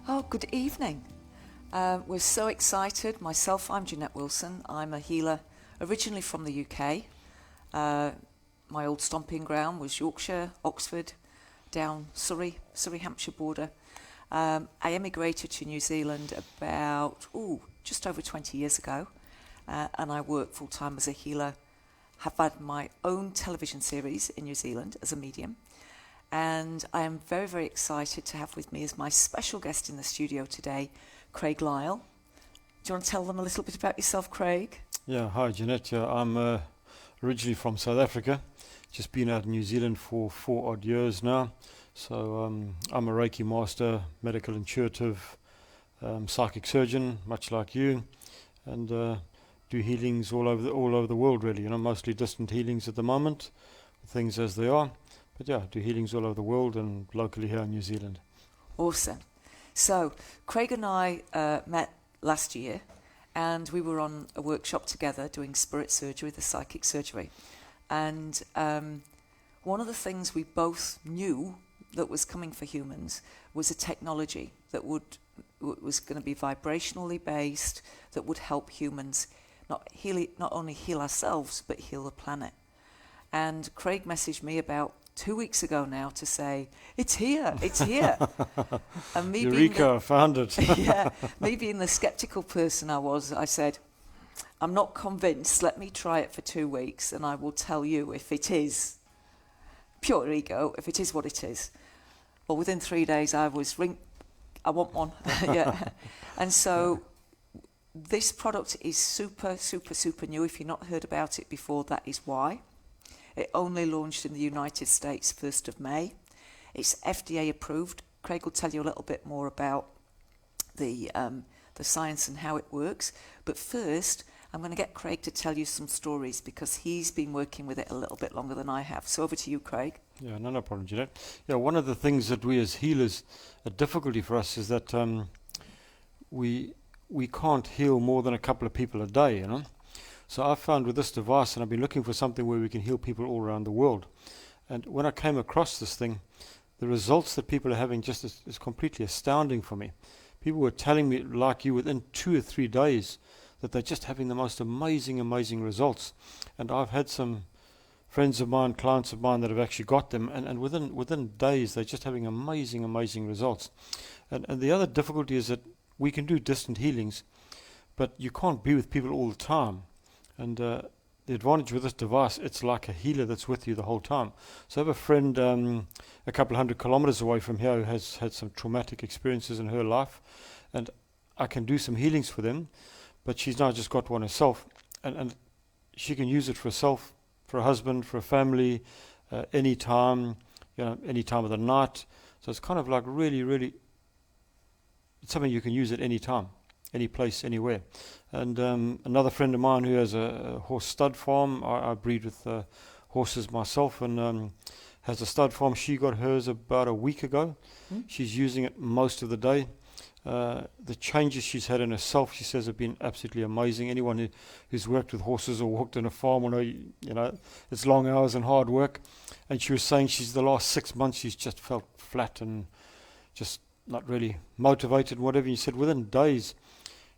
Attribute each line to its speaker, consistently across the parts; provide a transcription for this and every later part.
Speaker 1: Oh, good evening. We're so excited. Myself, I'm Jeanette Wilson. I'm a healer originally from the UK. My old stomping ground was Yorkshire, Oxford, down Surrey, Hampshire border. I emigrated to New Zealand about, just over 20 years ago. And I work full-time as a healer. Have had my own television series in New Zealand as a medium. And I am very, very excited to have with me as my special guest in the studio today, Craig Lyle. Do you want to tell them a little bit about yourself, Craig?
Speaker 2: Yeah, hi Jeanette. I'm originally from South Africa. Just been out in New Zealand for 4 odd years now. So I'm a Reiki master, medical intuitive, psychic surgeon, much like you, and do healings all over the world, really. Mostly distant healings at the moment, things as they are. But yeah, do healings all over the world and locally here in New Zealand.
Speaker 1: Awesome. So Craig and I met last year, and we were on a workshop together doing spirit surgery, the psychic surgery. And one of the things we both knew that was coming for humans was a technology that was going to be vibrationally based, that would help humans not only heal ourselves, but heal the planet. And Craig messaged me about 2 weeks ago now to say, it's here. And me
Speaker 2: Eureka, found it.
Speaker 1: Yeah, me being the skeptical person I said, I'm not convinced, let me try it for 2 weeks and I will tell you if it is pure ego, if it is what it is. Well, within 3 days I want one. Yeah. And so this product is super, super, super new. If you've not heard about it before, that is why. It only launched in the United States 1st of May. It's FDA approved. Craig will tell you a little bit more about the science and how it works. But first, I'm going to get Craig to tell you some stories because he's been working with it a little bit longer than I have. So over to you, Craig.
Speaker 2: Yeah, no problem, Jeanette. Yeah, one of the things that we as healers, a difficulty for us is that we can't heal more than a couple of people a day, So I found with this device, and I've been looking for something where we can heal people all around the world. And when I came across this thing, the results that people are having just is completely astounding for me. People were telling me, like you, within 2 or 3 days, that they're just having the most amazing, amazing results. And I've had some friends of mine, clients of mine that have actually got them, and within days, they're just having amazing, amazing results. And the other difficulty is that we can do distant healings, but you can't be with people all the time. And the advantage with this device, it's like a healer that's with you the whole time. So I have a friend a couple of 100 kilometers away from here who has had some traumatic experiences in her life, and I can do some healings for them, but she's now just got one herself, and she can use it for herself, for a husband, for a family, any time, any time of the night. So it's kind of like really, really, it's something you can use at any time, any place, anywhere. And another friend of mine who has a horse stud farm, I breed with horses myself, and has a stud farm. She got hers about a week ago. She's using it most of the day. The changes she's had in herself, she says, have been absolutely amazing. Anyone who's worked with horses or walked in a farm will know, it's long hours and hard work. And she was saying the last 6 months she's just felt flat and just not really motivated, whatever. You said within days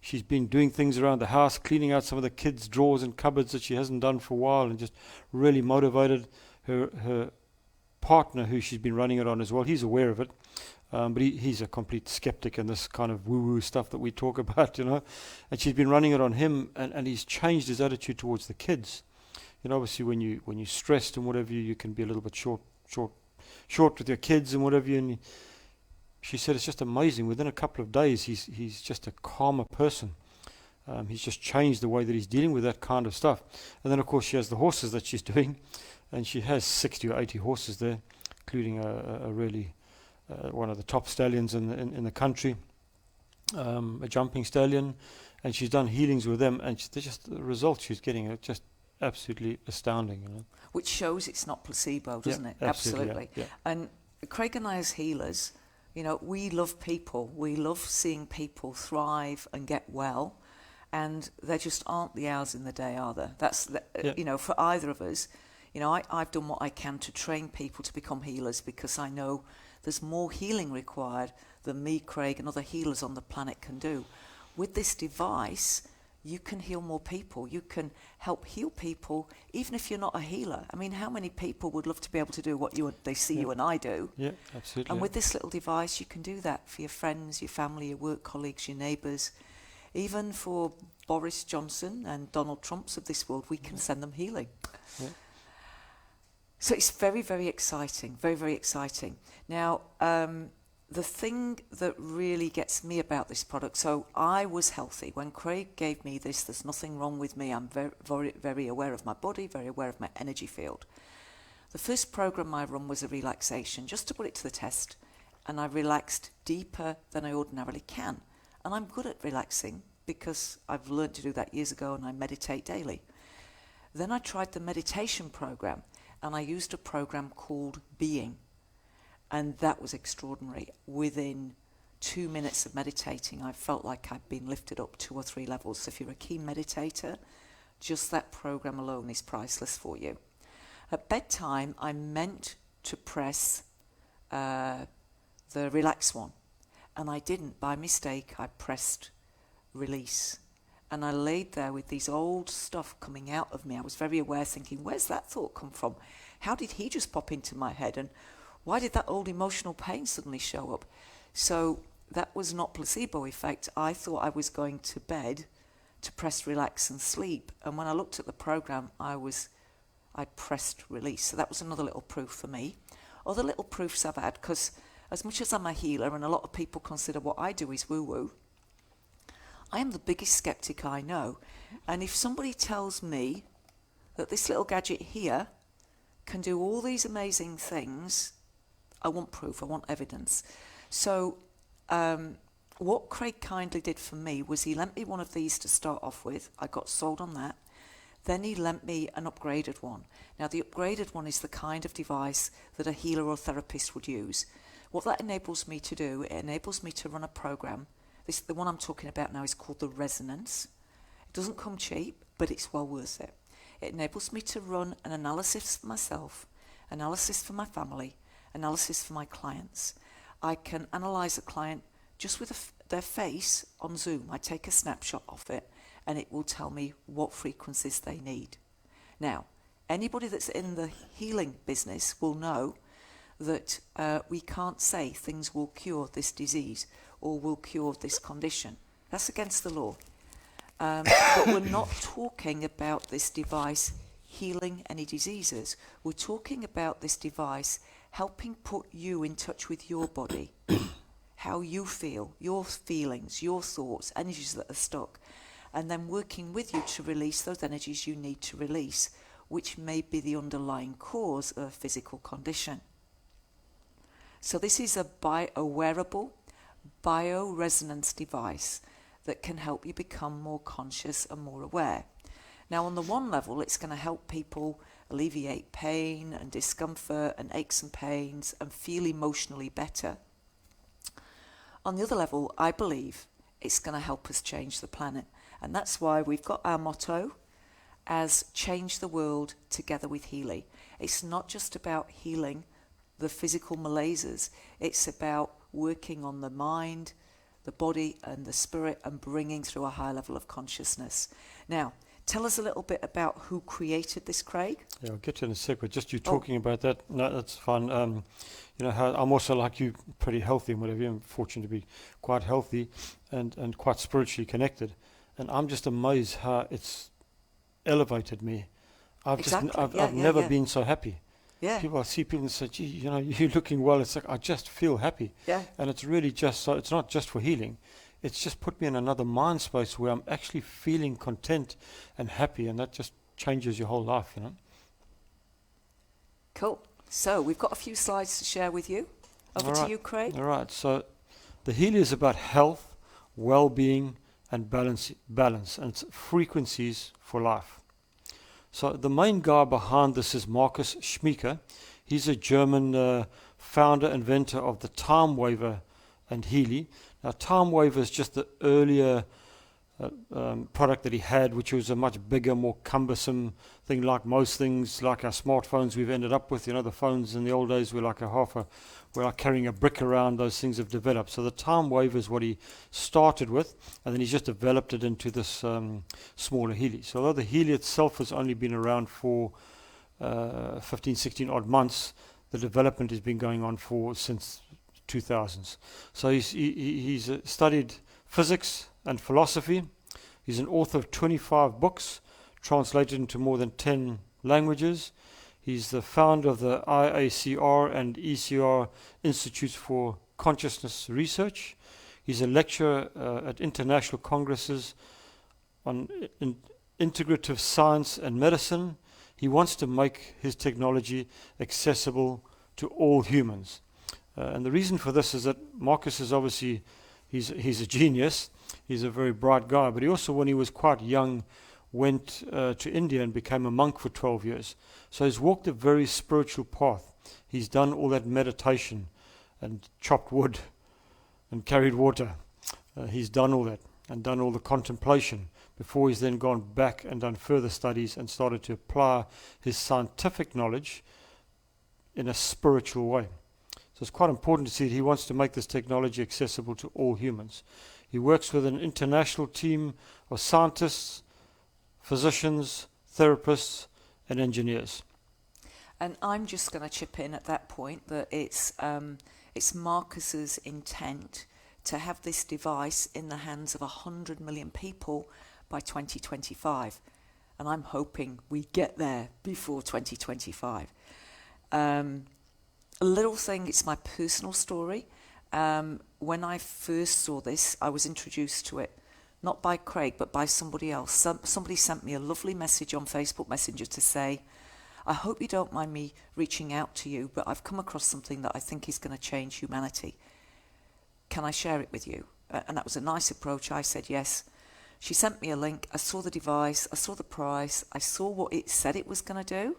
Speaker 2: she's been doing things around the house, cleaning out some of the kids' drawers and cupboards that she hasn't done for a while, and just really motivated. Her partner, who she's been running it on as well, he's aware of it, but he's a complete skeptic in this kind of woo-woo stuff that we talk about, and she's been running it on him, and he's changed his attitude towards the kids. Obviously when you're stressed and whatever, you can be a little bit short with your kids and whatever, and she said it's just amazing. Within a couple of days, he's just a calmer person. He's just changed the way that he's dealing with that kind of stuff. And then, of course, she has the horses that she's doing, and she has 60 or 80 horses there, including a really one of the top stallions in the country, a jumping stallion, and she's done healings with them, and the results she's getting are just absolutely astounding.
Speaker 1: Which shows it's not placebo, doesn't it?
Speaker 2: Absolutely. Yeah.
Speaker 1: And Craig and I as healers, we love people. We love seeing people thrive and get well. And there just aren't the hours in the day, are there? That's, for either of us. I've done what I can to train people to become healers because I know there's more healing required than me, Craig, and other healers on the planet can do. With this device, you can heal more people. You can help heal people, even if you're not a healer. I mean, how many people would love to be able to do what they see you and I do?
Speaker 2: Yeah, absolutely.
Speaker 1: And with this little device, you can do that for your friends, your family, your work colleagues, your neighbours. Even for Boris Johnson and Donald Trumps of this world, we can send them healing.
Speaker 2: Yeah.
Speaker 1: So it's very, very exciting, very, very exciting. Now, the thing that really gets me about this product, so I was healthy. When Craig gave me this, there's nothing wrong with me. I'm very, very, very aware of my body, very aware of my energy field. The first program I run was a relaxation, just to put it to the test, and I relaxed deeper than I ordinarily can. And I'm good at relaxing because I've learned to do that years ago, and I meditate daily. Then I tried the meditation program, and I used a program called Being. And that was extraordinary. Within 2 minutes of meditating, I felt like I'd been lifted up 2 or 3 levels. So if you're a keen meditator, just that program alone is priceless for you. At bedtime, I meant to press the relax one. And I didn't. By mistake, I pressed release. And I laid there with these old stuff coming out of me. I was very aware, thinking, where's that thought come from? How did he just pop into my head? And why did that old emotional pain suddenly show up? So that was not placebo effect. I thought I was going to bed to press relax and sleep. And when I looked at the program, I pressed release. So that was another little proof for me. Other little proofs I've had, because as much as I'm a healer and a lot of people consider what I do is woo-woo, I am the biggest skeptic I know. And if somebody tells me that this little gadget here can do all these amazing things, I want proof, I want evidence. So what Craig kindly did for me was he lent me one of these to start off with. I got sold on that. Then he lent me an upgraded one. Now the upgraded one is the kind of device that a healer or therapist would use. What that enables me to do, it enables me to run a program. The one I'm talking about now is called the Resonance. It doesn't come cheap, but it's well worth it. It enables me to run an analysis for myself, analysis for my family, analysis for my clients. I can analyse a client just with their face on Zoom. I take a snapshot of it and it will tell me what frequencies they need. Now, anybody that's in the healing business will know that we can't say things will cure this disease or will cure this condition. That's against the law. But we're not talking about this device healing any diseases. We're talking about this device helping put you in touch with your body, how you feel, your feelings, your thoughts, energies that are stuck, and then working with you to release those energies you need to release, which may be the underlying cause of a physical condition. So this is a wearable bioresonance device that can help you become more conscious and more aware. Now, on the one level, it's going to help people alleviate pain and discomfort and aches and pains and feel emotionally better. On the other level, I believe it's going to help us change the planet. And that's why we've got our motto as change the world together with Healy. It's not just about healing the physical malaises. It's about working on the mind, the body and the spirit and bringing through a high level of consciousness. Now, tell us a little bit about who created this, Craig.
Speaker 2: Yeah, I'll get to it in a sec, but just you talking about that, no, that's fun. You know, how I'm also like you, pretty healthy and whatever. I'm fortunate to be quite healthy and quite spiritually connected. And I'm just amazed how it's elevated me. I've never been so happy.
Speaker 1: Yeah.
Speaker 2: I see people and say, gee, you know, you're looking well. It's like, I just feel happy.
Speaker 1: Yeah.
Speaker 2: And it's really just, so it's not just for healing. It's just put me in another mind space where I'm actually feeling content and happy, and that just changes your whole life, you know.
Speaker 1: Cool. So we've got a few slides to share with you. Over to you, Craig.
Speaker 2: All right. So the Healy is about health, well-being, and balance, and it's frequencies for life. So the main guy behind this is Marcus Schmecker. He's a German founder, inventor of the Time Waver and Healy. Now, Time Waver is just the earlier product that he had, which was a much bigger, more cumbersome thing, like most things, like our smartphones we've ended up with. You know, the phones in the old days were like a half a without carrying a brick around. Those things have developed. So the time wave is what he started with, and then he's just developed it into this smaller Healy. So although the Healy itself has only been around for 15, 16 odd months, the development has been going on since 2000s. So he's studied physics and philosophy. He's an author of 25 books, translated into more than 10 languages. He's the founder of the IACR and ECR Institutes for Consciousness Research. He's a lecturer at international congresses on integrative science and medicine. He wants to make his technology accessible to all humans. And the reason for this is that Marcus is obviously, he's a genius. He's a very bright guy. But he also, when he was quite young, went to India and became a monk for 12 years. So he's walked a very spiritual path. He's done all that meditation and chopped wood and carried water. He's done all that and done all the contemplation before he's then gone back and done further studies and started to apply his scientific knowledge in a spiritual way. So it's quite important to see that he wants to make this technology accessible to all humans. He works with an international team of scientists, physicians, therapists, and engineers.
Speaker 1: And I'm just going to chip in at that point that it's Marcus's intent to have this device in the hands of 100 million people by 2025. And I'm hoping we get there before 2025. A little thing, it's my personal story. When I first saw this, I was introduced to it, not by Craig, but by somebody else. Somebody sent me a lovely message on Facebook Messenger to say, I hope you don't mind me reaching out to you, but I've come across something that I think is going to change humanity. Can I share it with you? And that was a nice approach. I said yes. She sent me a link. I saw the device. I saw the price. I saw what it said it was going to do.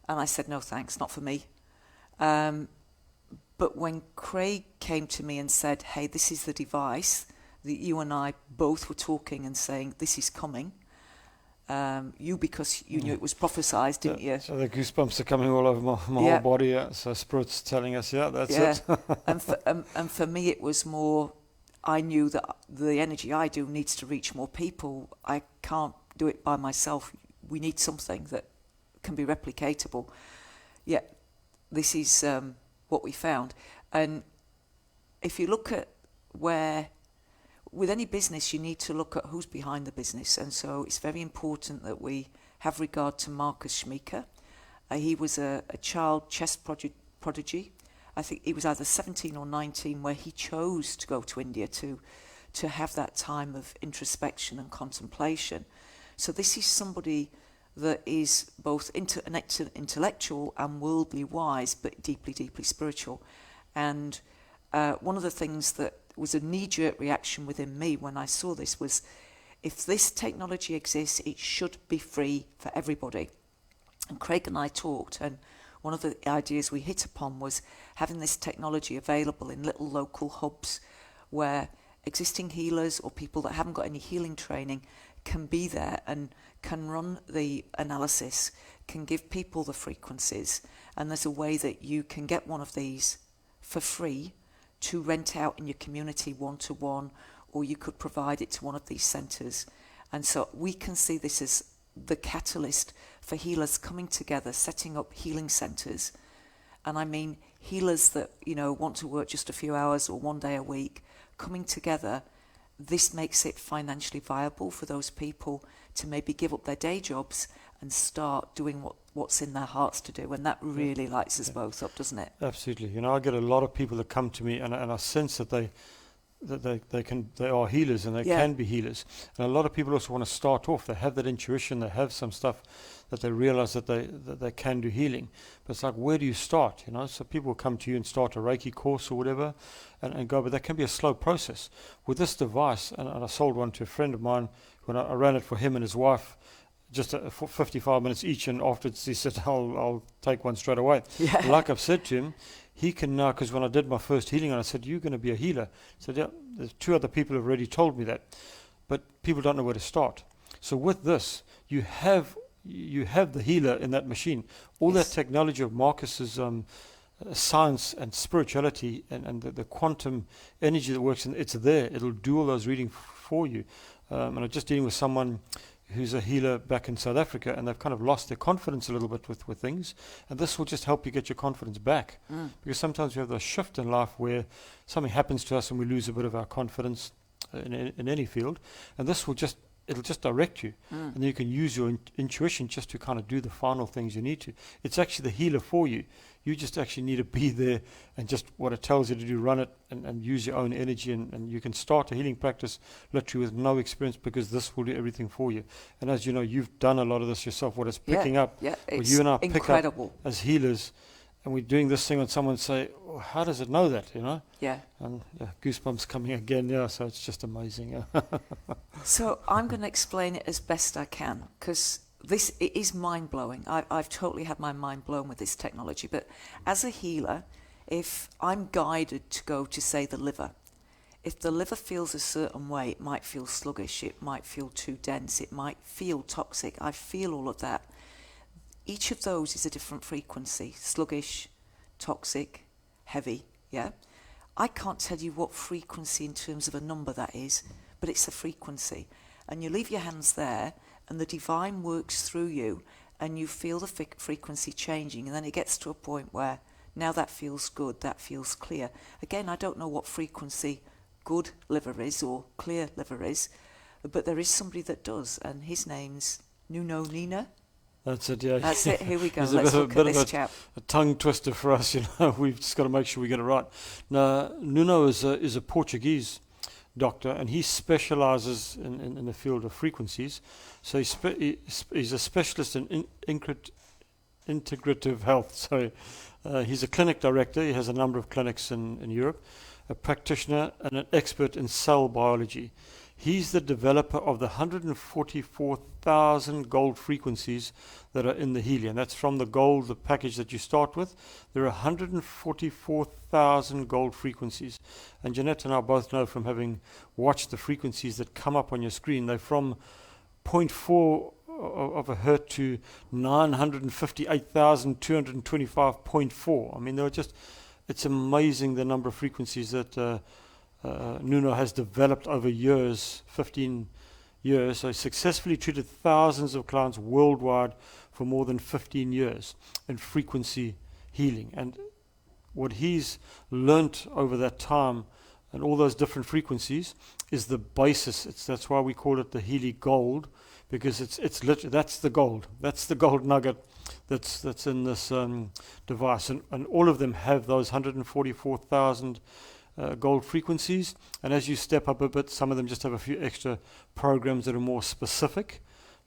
Speaker 1: And I said, no thanks, not for me. But when Craig came to me and said, hey, this is the device that you and I both were talking and saying, this is coming. You, because you knew it was prophesied, didn't you?
Speaker 2: So the goosebumps are coming all over my whole body. Yeah. So Spirit's telling us, that's it.
Speaker 1: And for me, it was more, I knew that the energy I do needs to reach more people. I can't do it by myself. We need something that can be replicatable. Yet, this is what we found. And if you look at where, with any business, you need to look at who's behind the business. And so it's very important that we have regard to Marcus Schmeeker. He was a child chess prodigy. I think he was either 17 or 19 where he chose to go to India to have that time of introspection and contemplation. So this is somebody that is both intellectual and worldly wise, but deeply, deeply spiritual. And one of the things that was a knee-jerk reaction within me when I saw this was, if this technology exists, it should be free for everybody. And Craig and I talked, and one of the ideas we hit upon was having this technology available in little local hubs where existing healers or people that haven't got any healing training can be there and can run the analysis, can give people the frequencies, and there's a way that you can get one of these for free to rent out in your community one-to-one, or you could provide it to one of these centres. And so we can see this as the catalyst for healers coming together, setting up healing centres. And I mean healers that, want to work just a few hours or one day a week, coming together. This makes it financially viable for those people to maybe give up their day jobs and start doing what's in their hearts to do. And that really lights us both up, doesn't it?
Speaker 2: Absolutely. I get a lot of people that come to me and I sense that they are healers and they can be healers. And a lot of people also want to start off. They have that intuition, they have some stuff that they realize that they can do healing. But it's like, where do you start? So people will come to you and start a Reiki course or whatever and go, but that can be a slow process. With this device, and I sold one to a friend of mine when I ran it for him and his wife, just for 55 minutes each, and afterwards he said, I'll take one straight away. Yeah. Like I've said to him, he can now, because when I did my first healing, and I said, you're going to be a healer. He said, yeah, there's 2 other people who have already told me that. But people don't know where to start. So with this, you have the healer in that machine. All that technology of Marcus's science and spirituality and the quantum energy that works, and it's there. It'll do all those reading for you. And I'm just dealing with someone who's a healer back in South Africa, and they've kind of lost their confidence a little bit with things, and this will just help you get your confidence back. Because sometimes we have the shift in life where something happens to us and we lose a bit of our confidence in any field, and this will just, it'll just direct you, and then you can use your intuition just to kind of do the final things you need to. It's actually the healer for you. You just actually need to be there and just what it tells you to do, run it and use your own energy, and you can start a healing practice literally with no experience, because this will do everything for you. And as you know, you've done a lot of this yourself, what it's picking up.
Speaker 1: Yeah,
Speaker 2: what
Speaker 1: it's
Speaker 2: you and I
Speaker 1: incredible.
Speaker 2: pick up as healers, and we're doing this thing when someone say, oh, how does it know that, you know?
Speaker 1: Yeah.
Speaker 2: And goosebumps coming again, so it's just amazing.
Speaker 1: So I'm going to explain it as best I can, because it is mind-blowing. I've totally had my mind blown with this technology. But as a healer, if I'm guided to go to, say, the liver, if the liver feels a certain way, it might feel sluggish, it might feel too dense, it might feel toxic. I feel all of that. Each of those is a different frequency: sluggish, toxic, heavy, yeah? I can't tell you what frequency in terms of a number that is, but it's a frequency. And you leave your hands there, and the divine works through you, and you feel the frequency changing, and then it gets to a point where now that feels good, that feels clear. Again, I don't know what frequency good liver is or clear liver is, but there is somebody that does, and his name's Nuno Nina.
Speaker 2: That's it, yeah.
Speaker 1: That's it, here we go.
Speaker 2: There's
Speaker 1: Let's
Speaker 2: a
Speaker 1: look
Speaker 2: bit
Speaker 1: at
Speaker 2: of
Speaker 1: this chap.
Speaker 2: a tongue twister for us, We've just got to make sure we get it right. Now, Nuno is a Portuguese doctor, and he specializes in the field of frequencies. So he's a specialist in integrative health. So he's a clinic director. He has a number of clinics in Europe, a practitioner and an expert in cell biology. He's the developer of the 144,000 gold frequencies that are in the helium. That's from the gold, the package that you start with. There are 144,000 gold frequencies. And Jeanette and I both know from having watched the frequencies that come up on your screen, they're from 0.4 of a hertz to 958,225.4. I mean, it's amazing the number of frequencies that Nuno has developed over years, 15 years. So he successfully treated thousands of clients worldwide for more than 15 years in frequency healing. And what he's learnt over that time and all those different frequencies is the basis. That's why we call it the Healy Gold, because it's literally, that's the gold. That's the gold nugget that's in this device. And all of them have those 144,000 gold frequencies, and as you step up a bit, some of them just have a few extra programs that are more specific.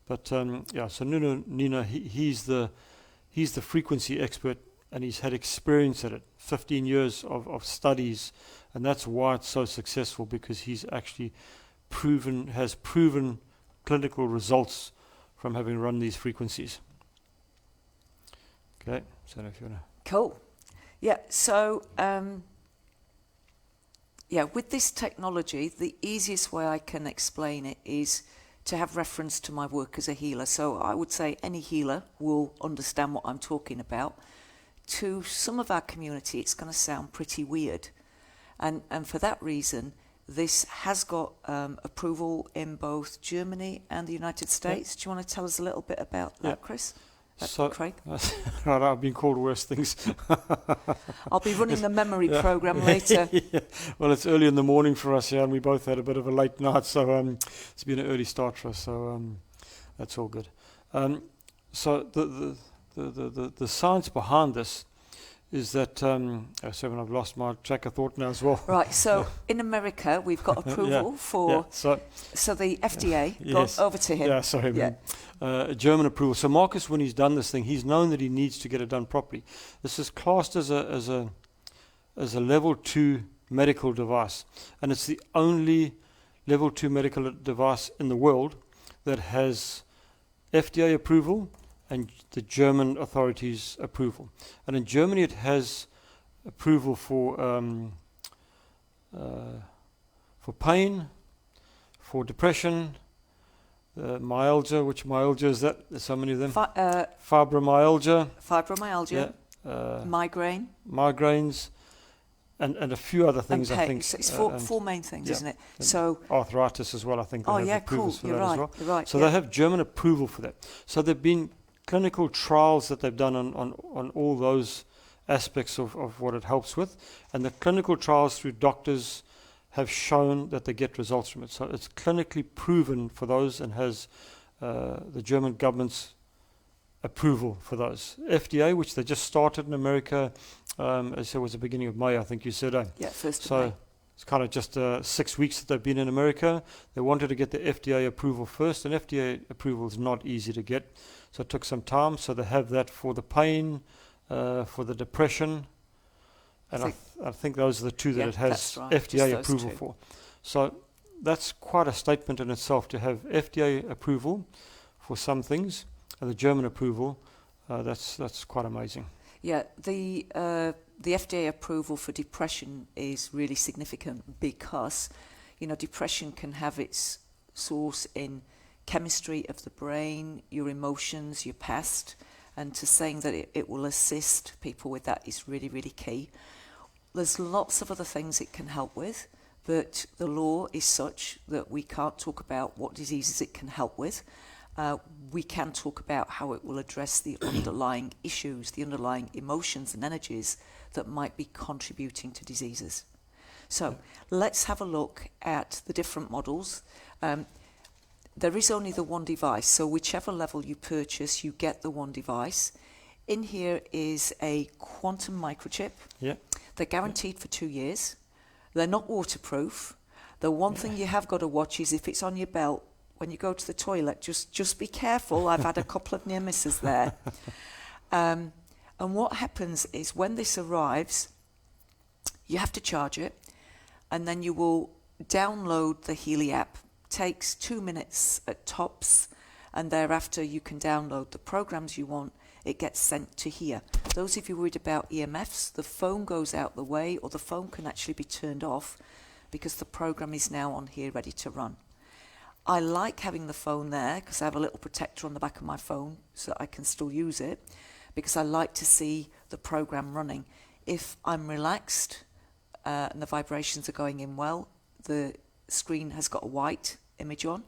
Speaker 2: But so Nuno, he's the frequency expert, and he's had experience at it, 15 years of studies, and that's why it's so successful, because he's actually has proven clinical results from having run these frequencies. Okay, so if you want to.
Speaker 1: Cool. Yeah, so with this technology, the easiest way I can explain it is to have reference to my work as a healer. So I would say any healer will understand what I'm talking about. To some of our community, it's going to sound pretty weird. And for that reason, this has got approval in both Germany and the United States. Do you want to tell us a little bit about that, Chris? Craig?
Speaker 2: Right, I've been called worse things.
Speaker 1: I'll be running the memory program later.
Speaker 2: Well, it's early in the morning for us here, and we both had a bit of a late night, so it's been an early start for us, so that's all good. So the science behind this is that, I've lost my track of thought now as well.
Speaker 1: Right, so in America, we've got approval for, so the FDA,
Speaker 2: yes.
Speaker 1: over to him.
Speaker 2: Yeah, sorry, man. German approval. So Marcus, when he's done this thing, he's known that he needs to get it done properly. This is classed as a level 2 medical device, and it's the only level 2 medical device in the world that has FDA approval and the German authorities' approval. And in Germany, it has approval for pain, for depression, myalgia. Which myalgia is that? There's so many of them. Fibromyalgia.
Speaker 1: Fibromyalgia. migraines,
Speaker 2: and a few other things,
Speaker 1: and
Speaker 2: I think.
Speaker 1: So it's four main things,
Speaker 2: yeah,
Speaker 1: isn't it?
Speaker 2: and
Speaker 1: So
Speaker 2: arthritis as well, I think. They have approvals for
Speaker 1: You're
Speaker 2: that
Speaker 1: right.
Speaker 2: as well.
Speaker 1: You're right.
Speaker 2: So they have German approval for that. So there have been clinical trials that they've done on all those aspects of what it helps with, and the clinical trials through doctors have shown that they get results from it. So it's clinically proven for those and has the German government's approval for those. FDA, which they just started in America, as I said, was the beginning of May, I think you said.
Speaker 1: Yeah, first of
Speaker 2: So
Speaker 1: May.
Speaker 2: it's kind of just 6 weeks that they've been in America. They wanted to get the FDA approval first, and FDA approval is not easy to get. So it took some time. So they have that for the pain, for the depression, and I think those are the two that it has
Speaker 1: that's right,
Speaker 2: FDA
Speaker 1: just those
Speaker 2: approval
Speaker 1: two.
Speaker 2: for. So that's quite a statement in itself to have FDA approval for some things, and the German approval. That's quite amazing.
Speaker 1: Yeah, the FDA approval for depression is really significant because, depression can have its source in chemistry of the brain, your emotions, your past, and to saying that it will assist people with that is really, really key. There's lots of other things it can help with, but the law is such that we can't talk about what diseases it can help with. We can talk about how it will address the underlying issues, the underlying emotions and energies that might be contributing to diseases. So let's have a look at the different models. There is only the one device, so whichever level you purchase, you get the one device. In here is a quantum microchip.
Speaker 2: Yeah.
Speaker 1: They're guaranteed for 2 years. They're not waterproof. The one thing you have got to watch is if it's on your belt, when you go to the toilet, just be careful. I've had a couple of near misses there. And what happens is when this arrives, you have to charge it, and then you will download the Healy app. Takes 2 minutes at tops, and thereafter you can download the programs you want. It gets sent to here. Those of you worried about EMFs, the phone goes out the way, or the phone can actually be turned off because the program is now on here ready to run. I like having the phone there because I have a little protector on the back of my phone so I can still use it, because I like to see the program running. If I'm relaxed and the vibrations are going in well, the screen has got a white image on.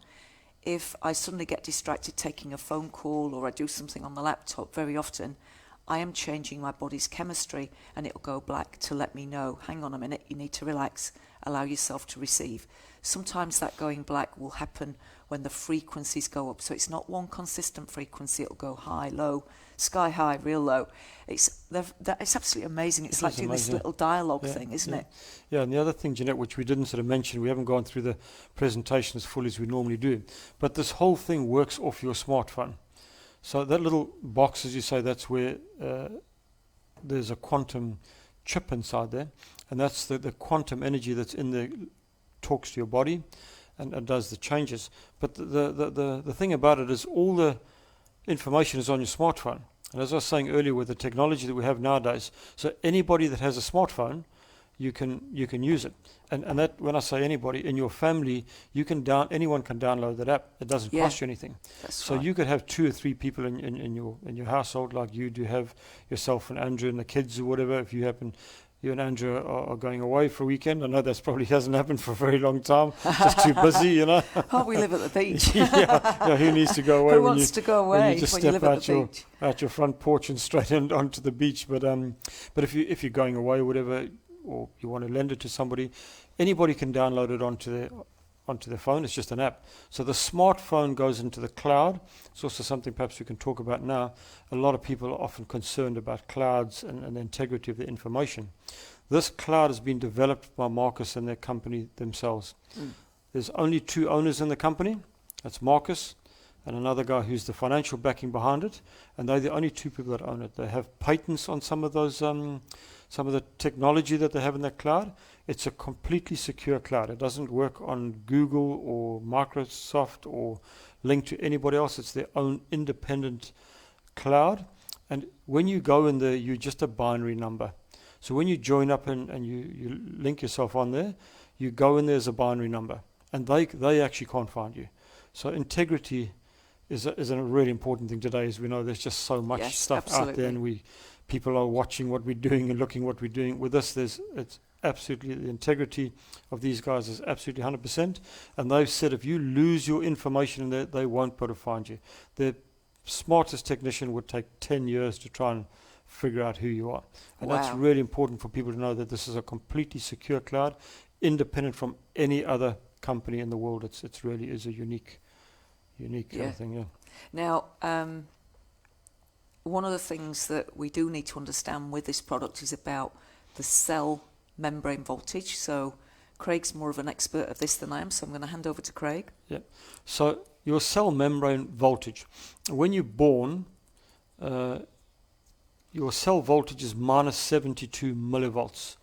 Speaker 1: If I suddenly get distracted taking a phone call or I do something on the laptop, very often I am changing my body's chemistry and it'll go black to let me know, hang on a minute, you need to relax, allow yourself to receive. Sometimes that going black will happen when the frequencies go up. So it's not one consistent frequency, it'll go high, low, sky high, real low. It's absolutely amazing. It's like doing this little dialogue thing, isn't it?
Speaker 2: Yeah, and the other thing, Jeanette, which we didn't sort of mention, we haven't gone through the presentation as fully as we normally do, but this whole thing works off your smartphone. So that little box, as you say, that's where there's a quantum chip inside there, and that's the quantum energy that's in there, talks to your body and does the changes. But the thing about it is all the information is on your smartphone. And as I was saying earlier, with the technology that we have nowadays, so anybody that has a smartphone, you can use it. And that, when I say anybody, in your family, anyone can download that app. It doesn't cost you anything. So you could have 2 or 3 people in your household, like you do have yourself and Andrew and the kids or whatever. If you and Andrew are going away for a weekend. I know that's probably hasn't happened for a very long time. Just too busy, you know.
Speaker 1: Oh, we live at the beach.
Speaker 2: yeah, who needs to go away?
Speaker 1: Who wants to go away
Speaker 2: when you just
Speaker 1: when
Speaker 2: step
Speaker 1: you live at the beach?
Speaker 2: Out your front porch and straight onto the beach. But if you're going away or whatever, or you want to lend it to somebody, anybody can download it onto their phone. It's just an app. So the smartphone goes into the cloud. It's also something perhaps we can talk about now. A lot of people are often concerned about clouds and the integrity of the information. This cloud has been developed by Marcus and their company themselves. There's only 2 owners in the company. That's Marcus and another guy who's the financial backing behind it, and they're the only 2 people that own it. They have patents on some of those, some of the technology that they have in that cloud. It's a completely secure cloud. It doesn't work on Google or Microsoft or linked to anybody else. It's their own independent cloud. And when you go in there, you're just a binary number. So when you join up and you link yourself on there, you go in there as a binary number, and they actually can't find you. So integrity is a really important thing today. As we know, there's just so much stuff out there, and people are watching what we're doing and looking what we're doing. With this, it's absolutely, the integrity of these guys is absolutely 100%. And they've said if you lose your information in there, they won't be able to find you. The smartest technician would take 10 years to try and figure out who you are. And that's
Speaker 1: Wow.
Speaker 2: really important for people to know, that this is a completely secure cloud, independent from any other company in the world. It's really is a unique
Speaker 1: Yeah.
Speaker 2: thing. Yeah.
Speaker 1: Now, one of the things that we do need to understand with this product is about the cell membrane voltage. So Craig's more of an expert of this than I am, so I'm going to hand over to Craig.
Speaker 2: So your cell membrane voltage, when you're born, your cell voltage is minus 72 millivolts.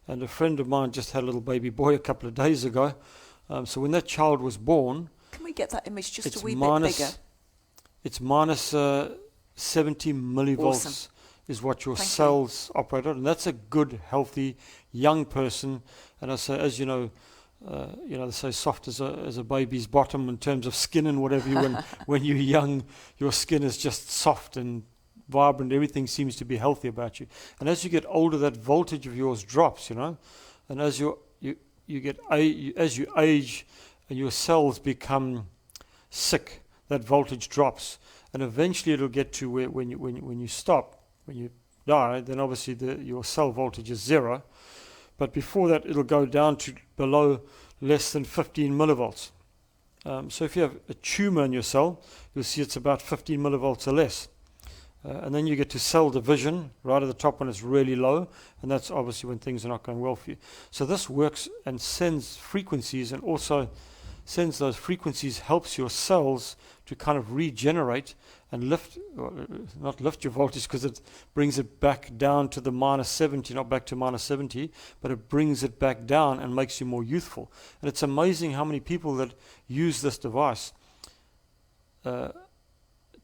Speaker 2: And a friend of mine just had a little baby boy a couple of days ago. So when that child was born,
Speaker 1: Can we get that image just
Speaker 2: it's
Speaker 1: a wee bit
Speaker 2: minus,
Speaker 1: bigger?
Speaker 2: it's minus 70 millivolts
Speaker 1: Awesome.
Speaker 2: is what your
Speaker 1: Thank you.
Speaker 2: cells operate on. And that's a good, healthy, young person. And I say, as you know, they say soft as a baby's bottom in terms of skin and whatever. When you're young, your skin is just soft and vibrant. Everything seems to be healthy about you. And as you get older, that voltage of yours drops, And as you age and your cells become sick, that voltage drops. And eventually it'll get to where when you stop, when you die, then obviously your cell voltage is 0. But before that, it'll go down to below less than 15 millivolts. So if you have a tumor in your cell, you'll see it's about 15 millivolts or less. And then you get to cell division, right at the top when it's really low, and that's obviously when things are not going well for you. So this works and sends frequencies, and also sends those frequencies, helps your cells to kind of regenerate and not lift your voltage, because it brings it back down to the minus 70, not back to minus 70, but it brings it back down and makes you more youthful. And it's amazing how many people that use this device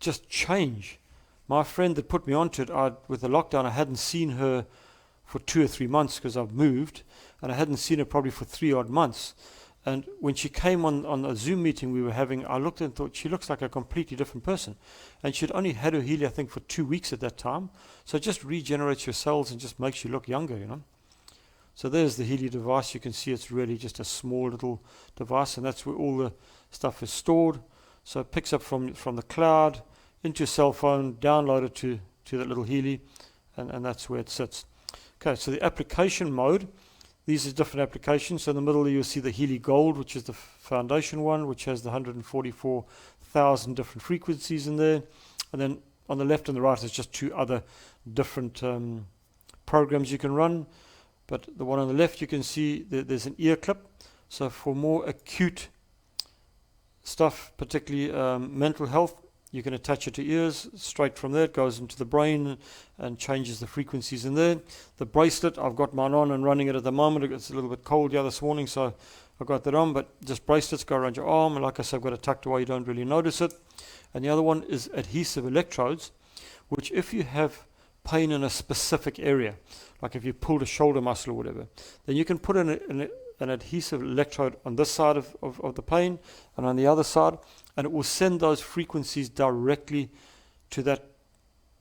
Speaker 2: just change. My friend that put me onto it, with the lockdown, I hadn't seen her for 2 or 3 months because I've moved, and I hadn't seen her probably for 3 odd months. And when she came on a Zoom meeting we were having, I looked and thought, she looks like a completely different person. And she'd only had her Healy, I think, for 2 weeks at that time. So it just regenerates your cells and just makes you look younger, So there's the Healy device. You can see it's really just a small little device, and that's where all the stuff is stored. So it picks up from the cloud into your cell phone, download it to that little Healy, and that's where it sits. Okay, so the application mode, these are different applications. So in the middle you'll see the Healy Gold, which is the foundation one, which has the 144,000 different frequencies in there. And then on the left and the right is just 2 other different programs you can run. But the one on the left, you can see that there's an ear clip. So for more acute stuff, particularly mental health, you can attach it to ears. Straight from there, it goes into the brain and changes the frequencies in there. The bracelet, I've got mine on and running it at the moment. It's a little bit cold here this morning, so I've got that on. But just bracelets go around your arm, and like I said, I've got it tucked away. You don't really notice it. And the other one is adhesive electrodes, which if you have pain in a specific area, like if you pulled a shoulder muscle or whatever, then you can put an adhesive electrode on this side of the pain and on the other side, and it will send those frequencies directly to that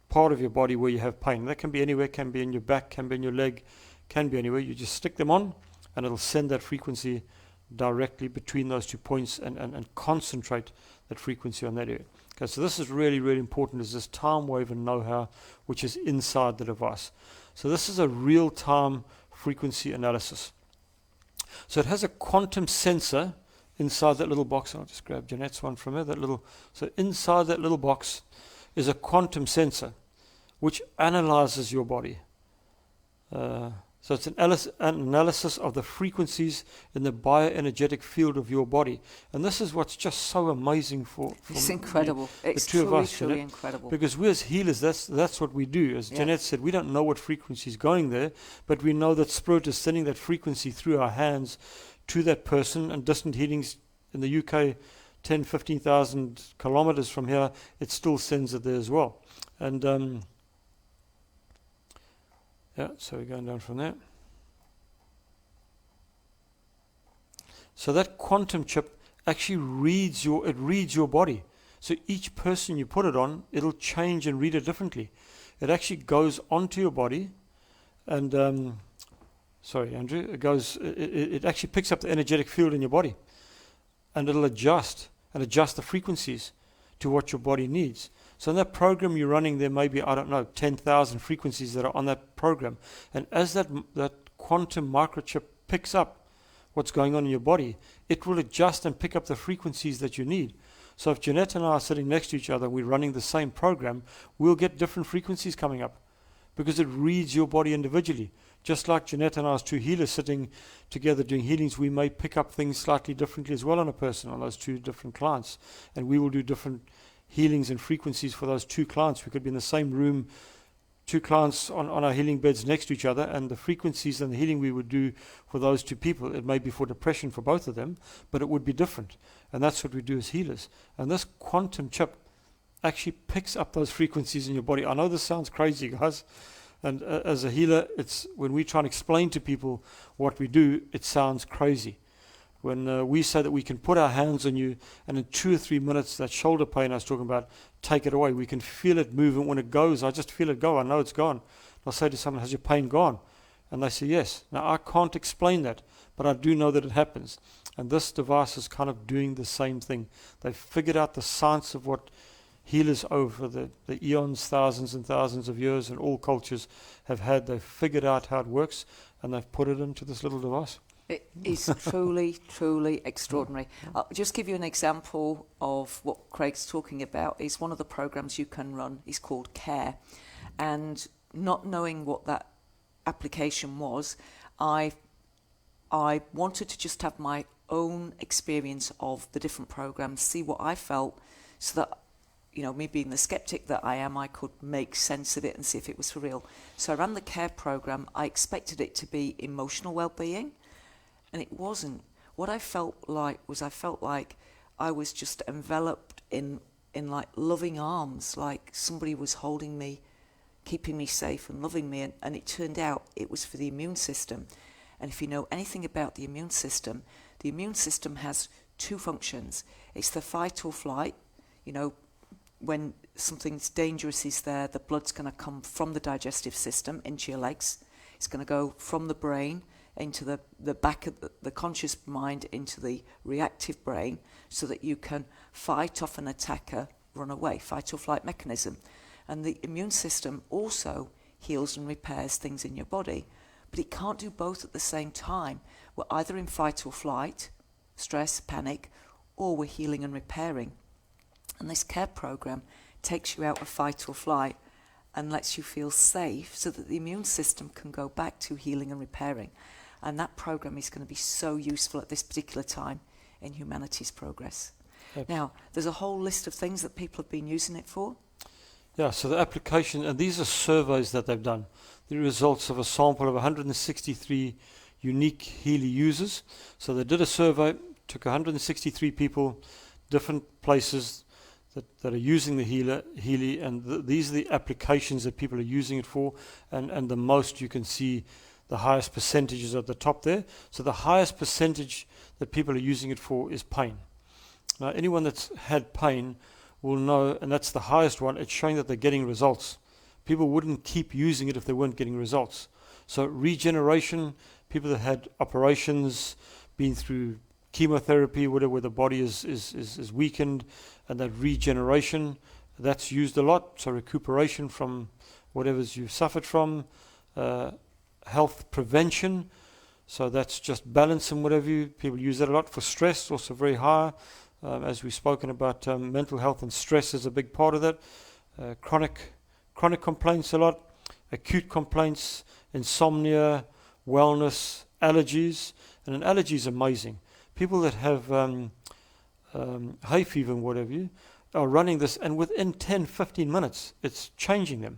Speaker 2: part of your body where you have pain. That can be anywhere, can be in your back, can be in your leg, can be anywhere. You just stick them on and it'll send that frequency directly between those 2 points and concentrate that frequency on that area. Okay, so this is really, really important, is this time wave and know-how which is inside the device. So this is a real-time frequency analysis. So it has a quantum sensor inside that little box. I'll just grab Jeanette's one from her. So inside that little box is a quantum sensor which analyzes your body. So it's an analysis of the frequencies in the bioenergetic field of your body. And this is what's just so amazing for
Speaker 1: It's incredible. It's
Speaker 2: two of
Speaker 1: truly,
Speaker 2: us,
Speaker 1: truly
Speaker 2: Jeanette.
Speaker 1: incredible.
Speaker 2: Because we as healers, that's what we do. As Jeanette said, we don't know what frequency is going there, but we know that Spirit is sending that frequency through our hands to that person. And distant healings in the UK, 10, 15,000 kilometers from here, it still sends it there as well. And so we're going down from there. So that quantum chip actually reads your body. So each person you put it on, it'll change and read it differently. it actually goes onto your body, and sorry, Andrew, it actually picks up the energetic field in your body, and it'll adjust the frequencies to what your body needs. So in that program you're running, there may be, I don't know, 10,000 frequencies that are on that program. And as that quantum microchip picks up what's going on in your body, it will adjust and pick up the frequencies that you need. So if Jeanette and I are sitting next to each other, we're running the same program, we'll get different frequencies coming up because it reads your body individually. Just like Jeanette and I as two healers sitting together doing healings, we may pick up things slightly differently as well on a person, on those two different clients. And we will do different healings and frequencies for those two clients. We could be in the same room, two clients on our healing beds next to each other, and the frequencies and the healing we would do for those two people, it may be for depression for both of them, but it would be different. And that's what we do as healers. And this quantum chip actually picks up those frequencies in your body. I know this sounds crazy, guys. And as a healer, it's when we try and explain to people what we do, it sounds crazy. When we say that we can put our hands on you, and in 2 or 3 minutes, that shoulder pain I was talking about, take it away. We can feel it move, and when it goes, I just feel it go. I know it's gone. I'll say to someone, has your pain gone? And they say, yes. Now, I can't explain that, but I do know that it happens. And this device is kind of doing the same thing. They've figured out the science of what healers over the eons, thousands and thousands of years, and all cultures have had. They've figured out how it works, and they've put it into this little device.
Speaker 1: It is truly, truly extraordinary. I'll just give you an example of what Craig's talking about. Is one of the programs you can run is called CARE. And not knowing what that application was, I wanted to just have my own experience of the different programs, see what I felt, so that, you know, me being the skeptic that I am, I could make sense of it and see if it was for real. So I ran the CARE program. I expected it to be emotional well-being, and it wasn't. What I felt like was I was just enveloped in like loving arms, like somebody was holding me, keeping me safe and loving me, and it turned out it was for the immune system. And if you know anything about the immune system has 2 functions. It's the fight or flight. You know, when something dangerous is there, the blood's going to come from the digestive system into your legs. It's going to go from the brain into the back of the conscious mind into the reactive brain, so that you can fight off an attacker, run away, fight or flight mechanism. And the immune system also heals and repairs things in your body, but it can't do both at the same time. We're either in fight or flight, stress, panic, or we're healing and repairing. And this CARE program takes you out of fight or flight and lets you feel safe, so that the immune system can go back to healing and repairing. And that program is going to be so useful at this particular time in humanity's progress.
Speaker 2: Yep.
Speaker 1: Now, there's a whole list of things that people have been using it for.
Speaker 2: Yeah, so the application, and these are surveys that they've done, the results of a sample of 163 unique Healy users. So they did a survey, took 163 people, different places that are using the Healy, and these are the applications that people are using it for, and the most you can see the highest percentages at the top there. So the highest percentage that people are using it for is pain. Now, anyone that's had pain will know, and that's the highest one, it's showing that they're getting results. People wouldn't keep using it if they weren't getting results. So regeneration, people that had operations, been through chemotherapy, whatever, where the body is weakened, and that regeneration, that's used a lot. So recuperation from whatever's you've suffered from, health prevention, so that's just balance and whatever. People use that a lot for stress, also very high. As we've spoken about, mental health and stress is a big part of that. Chronic complaints a lot, acute complaints, insomnia, wellness, allergies. And an allergy is amazing. People that have hay fever and whatever are running this, and within 10-15 minutes it's changing them.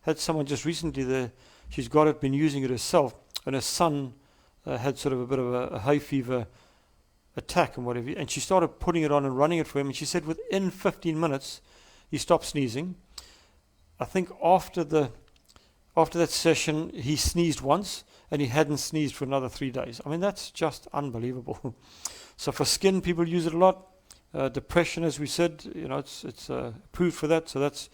Speaker 2: Had someone just recently there, she's got it, been using it herself, and her son had sort of a bit of a hay fever attack and whatever, and she started putting it on and running it for him, and she said within 15 minutes he stopped sneezing. I think after that session he sneezed once, and he hadn't sneezed for another 3 days. I mean, that's just unbelievable. So for skin, people use it a lot. Depression, as we said, you know, it's approved for that, so that's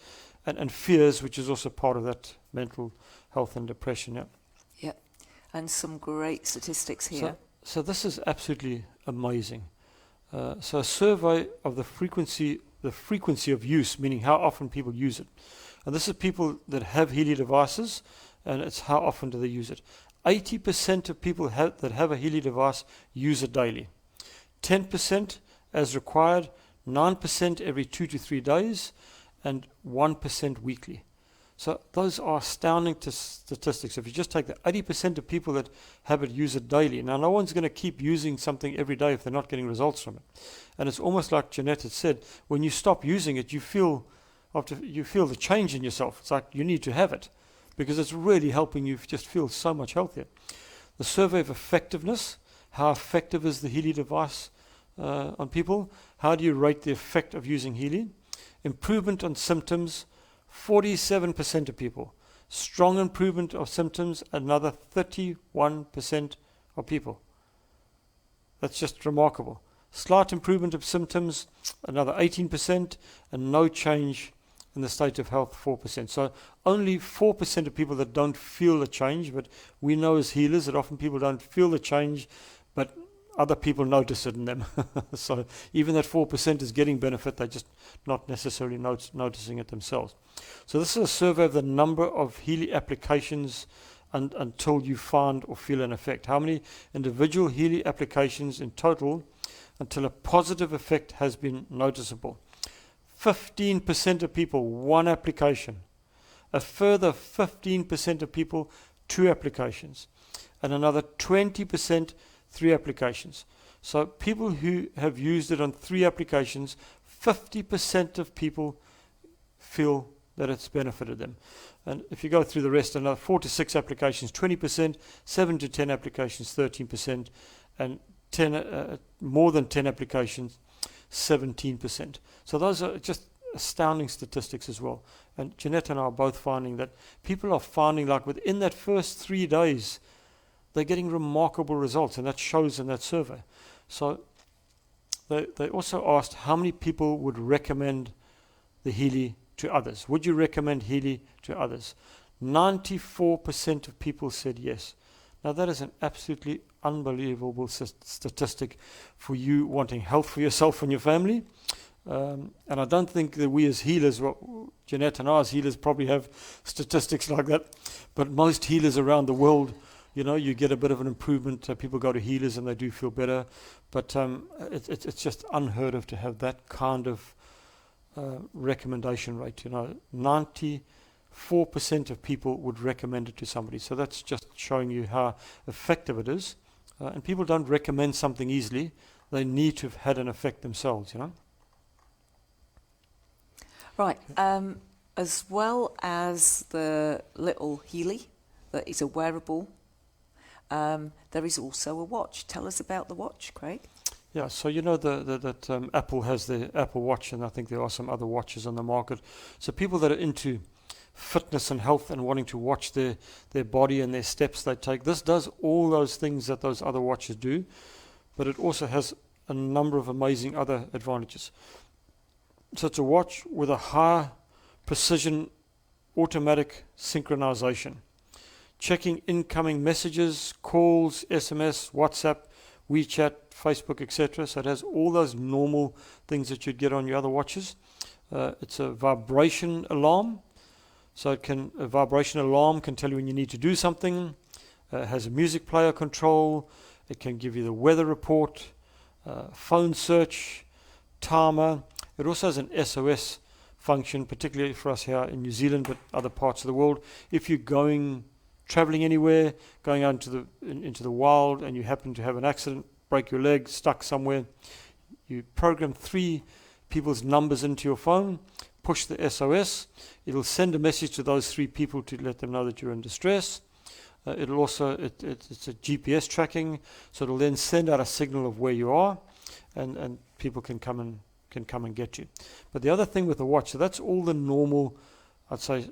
Speaker 2: and fears, which is also part of that mental health and depression. Yeah.
Speaker 1: Yeah. And some great statistics here.
Speaker 2: So this is absolutely amazing. So a survey of the frequency of use, meaning how often people use it. And this is people that have Healy devices, and it's how often do they use it. 80% of people that have a Healy device use it daily. 10% as required, 9% every 2 to 3 days, and 1% weekly. So those are astounding statistics. If you just take the 80% of people that have it use it daily. Now, no one's going to keep using something every day if they're not getting results from it. And it's almost like Jeanette had said, when you stop using it, you feel the change in yourself. It's like you need to have it because it's really helping you just feel so much healthier. The survey of effectiveness, how effective is the Healy device on people? How do you rate the effect of using Healy? Improvement on symptoms, 47% of people. Strong improvement of symptoms, another 31% of people. That's just remarkable. Slight improvement of symptoms, another 18%, and no change in the state of health, 4%. So only 4% of people that don't feel the change, but we know as healers that often people don't feel the change, but other people notice it in them. So even that 4% is getting benefit, they're just not necessarily noticing it themselves. So this is a survey of the number of Healy applications until you find or feel an effect. How many individual Healy applications in total until a positive effect has been noticeable? 15% of people, 1 application. A further 15% of people, 2 applications. And another 20%, 3 applications. So people who have used it on 3 applications, 50% of people feel that it's benefited them. And if you go through the rest, another 4 to 6 applications, 20%, 7 to 10 applications, 13%, and more than 10 applications, 17%. So those are just astounding statistics as well. And Jeanette and I are both finding that people are finding, like within that first 3 days, they're getting remarkable results, and that shows in that survey. So they also asked how many people would recommend the Healy to others. Would you recommend Healy to others? 94% of people said yes. Now that is an absolutely unbelievable statistic for you wanting health for yourself and your family. And I don't think that we as healers, Jeanette and I as healers probably have statistics like that, but most healers around the world, you know, you get a bit of an improvement. People go to healers and they do feel better, but it's just unheard of to have that kind of recommendation rate. You know, 94% of people would recommend it to somebody. So that's just showing you how effective it is. And people don't recommend something easily. They need to have had an effect themselves, you know.
Speaker 1: Right. As well as the little Healy that is a wearable, there is also a watch. Tell us about the watch, Craig.
Speaker 2: Yeah, so you know that Apple has the Apple Watch, and I think there are some other watches on the market. So people that are into fitness and health and wanting to watch their body and their steps they take, this does all those things that those other watches do, but it also has a number of amazing other advantages. So it's a watch with a high precision automatic synchronization, checking incoming messages, calls, SMS, WhatsApp, WeChat, Facebook, etc. So it has all those normal things that you'd get on your other watches. It's a vibration alarm. So a vibration alarm can tell you when you need to do something. It has a music player control. It can give you the weather report, phone search, timer. It also has an SOS function, particularly for us here in New Zealand, but other parts of the world. If you're traveling anywhere, going out into the wild, and you happen to have an accident, break your leg, stuck somewhere, you program 3 people's numbers into your phone, push the SOS. It'll send a message to those 3 people to let them know that you're in distress. It'll also it's a GPS tracking, so it'll then send out a signal of where you are, and people can come and get you. But the other thing with the watch, so that's all the normal, I'd say,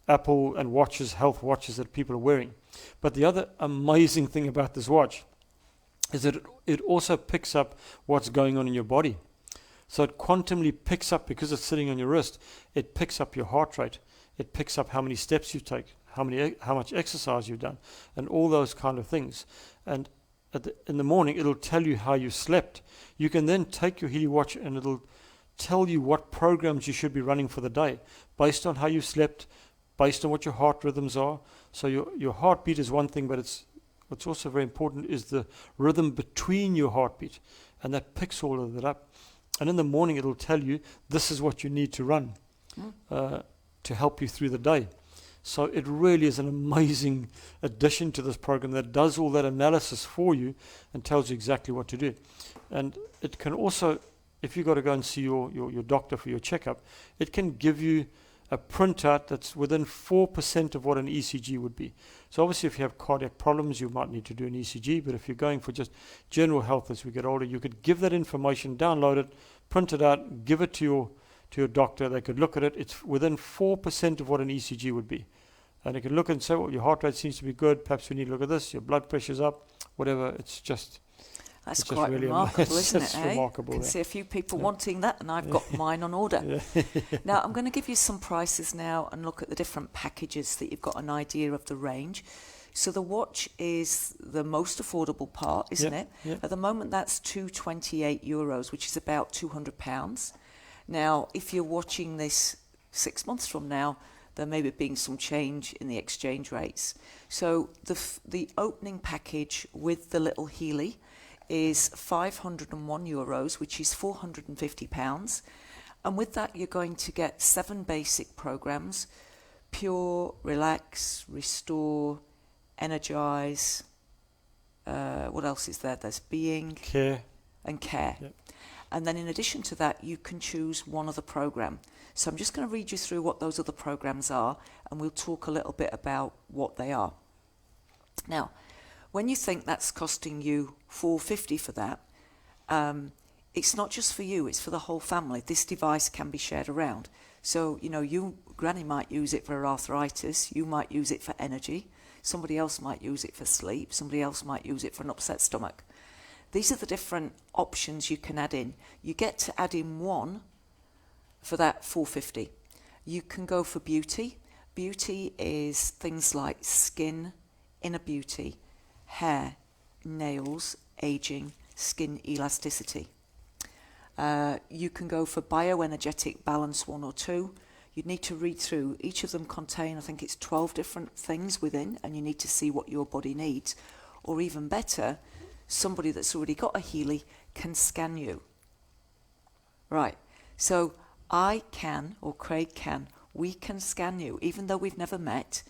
Speaker 2: Apple and watches, health watches that people are wearing. But the other amazing thing about this watch is that it also picks up what's going on in your body. So it quantumly picks up, because it's sitting on your wrist, it picks up your heart rate. It picks up how many steps you take, how much exercise you've done, and all those kind of things. And in the morning, it'll tell you how you slept. You can then take your Healy watch and it'll tell you what programs you should be running for the day, based on how you slept, based on what your heart rhythms are. So your heartbeat is one thing, but what's also very important is the rhythm between your heartbeat, and that picks all of that up. And in the morning, it'll tell you this is what you need to run to help you through the day. So it really is an amazing addition to this program that does all that analysis for you and tells you exactly what to do. And it can also, if you've got to go and see your doctor for your checkup, it can give you a printout that's within 4% of what an ECG would be. So obviously if you have cardiac problems, you might need to do an ECG, but if you're going for just general health as we get older, you could give that information, download it, print it out, give it to your doctor. They could look at it. It's within 4% of what an ECG would be. And they can look and say, well, your heart rate seems to be good, perhaps we need to look at this, your blood pressure's up, whatever. It's just...
Speaker 1: That's
Speaker 2: it's
Speaker 1: quite
Speaker 2: really
Speaker 1: remarkable, isn't
Speaker 2: it's
Speaker 1: it? I
Speaker 2: remarkable,
Speaker 1: can see a few people wanting that, and I've got mine on order. Now, I'm going to give you some prices now and look at the different packages that you've got an idea of the range. So the watch is the most affordable part, isn't it?
Speaker 2: Yeah.
Speaker 1: At the moment, that's €228, which is about £200. Now, if you're watching this 6 months from now, there may be being some change in the exchange rates. So the opening package with the little Healy is €501, which is £450. And with that, you're going to get 7 basic programs: Pure, Relax, Restore, Energize. What else is there? There's Being,
Speaker 2: Care.
Speaker 1: and Care.
Speaker 2: Yep.
Speaker 1: And then in addition to that, you can choose one other program. So I'm just going to read you through what those other programs are, and we'll talk a little bit about what they are. Now, when you think that's costing you $450 for that, it's not just for you, it's for the whole family. This device can be shared around. So, Granny might use it for her arthritis, you might use it for energy, somebody else might use it for sleep, somebody else might use it for an upset stomach. These are the different options you can add in. You get to add in one for that $450. You can go for beauty. Beauty is things like skin, inner beauty, hair, nails, aging, skin elasticity. You can go for bioenergetic balance 1 or 2. You'd need to read through. Each of them contain, I think it's 12 different things within, and you need to see what your body needs. Or even better, somebody that's already got a Healy can scan you. Right, so I can, or Craig can, we can scan you, even though we've never met.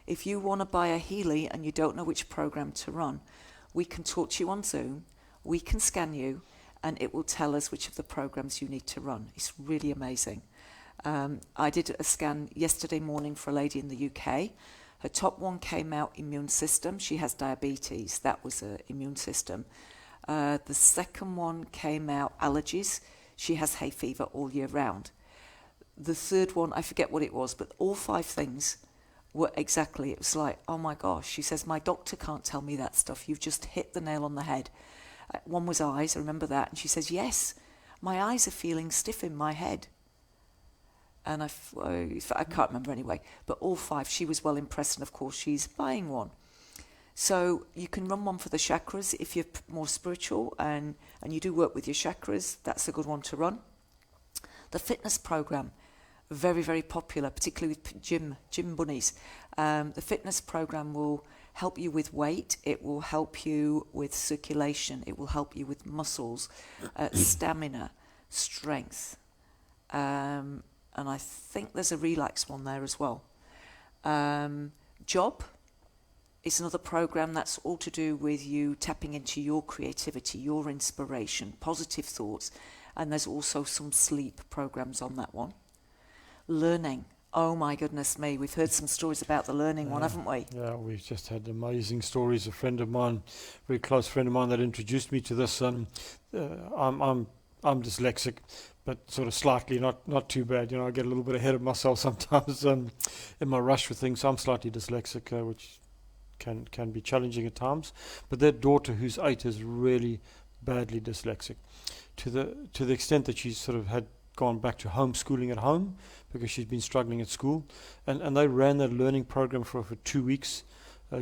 Speaker 1: If you want to buy a Healy and you don't know which program to run, we can talk to you on Zoom, we can scan you, and it will tell us which of the programs you need to run. It's really amazing. I did a scan yesterday morning for a lady in the UK. Her top one came out immune system. She has diabetes. That was her immune system. The second one came out allergies. She has hay fever all year round. The third one, I forget what it was, but all 5 things were exactly, it was like, oh my gosh. She says, my doctor can't tell me that stuff. You've just hit the nail on the head. One was eyes, I remember that. And she says, yes, my eyes are feeling stiff in my head. And I can't remember anyway. But all 5, she was well impressed. And of course, she's buying one. So you can run one for the chakras if you're more spiritual and you do work with your chakras. That's a good one to run. The fitness program, very, very popular, particularly with gym bunnies. The fitness program will help you with weight. It will help you with circulation. It will help you with muscles, stamina, strength. And I think there's a relax one there as well. Job is another program that's all to do with you tapping into your creativity, your inspiration, positive thoughts. And there's also some sleep programs on that one. Learning. Oh my goodness me, we've heard some stories about the learning one, haven't we?
Speaker 2: Yeah, we've just had amazing stories. A friend of mine, very close friend of mine, that introduced me to this. I'm dyslexic, but sort of slightly, not too bad. I get a little bit ahead of myself sometimes in my rush with things. I'm slightly dyslexic, which can be challenging at times. But their daughter, who's 8, has really badly dyslexic, to the extent that she sort of had gone back to homeschooling at home because she'd been struggling at school, and they ran that learning program for 2 weeks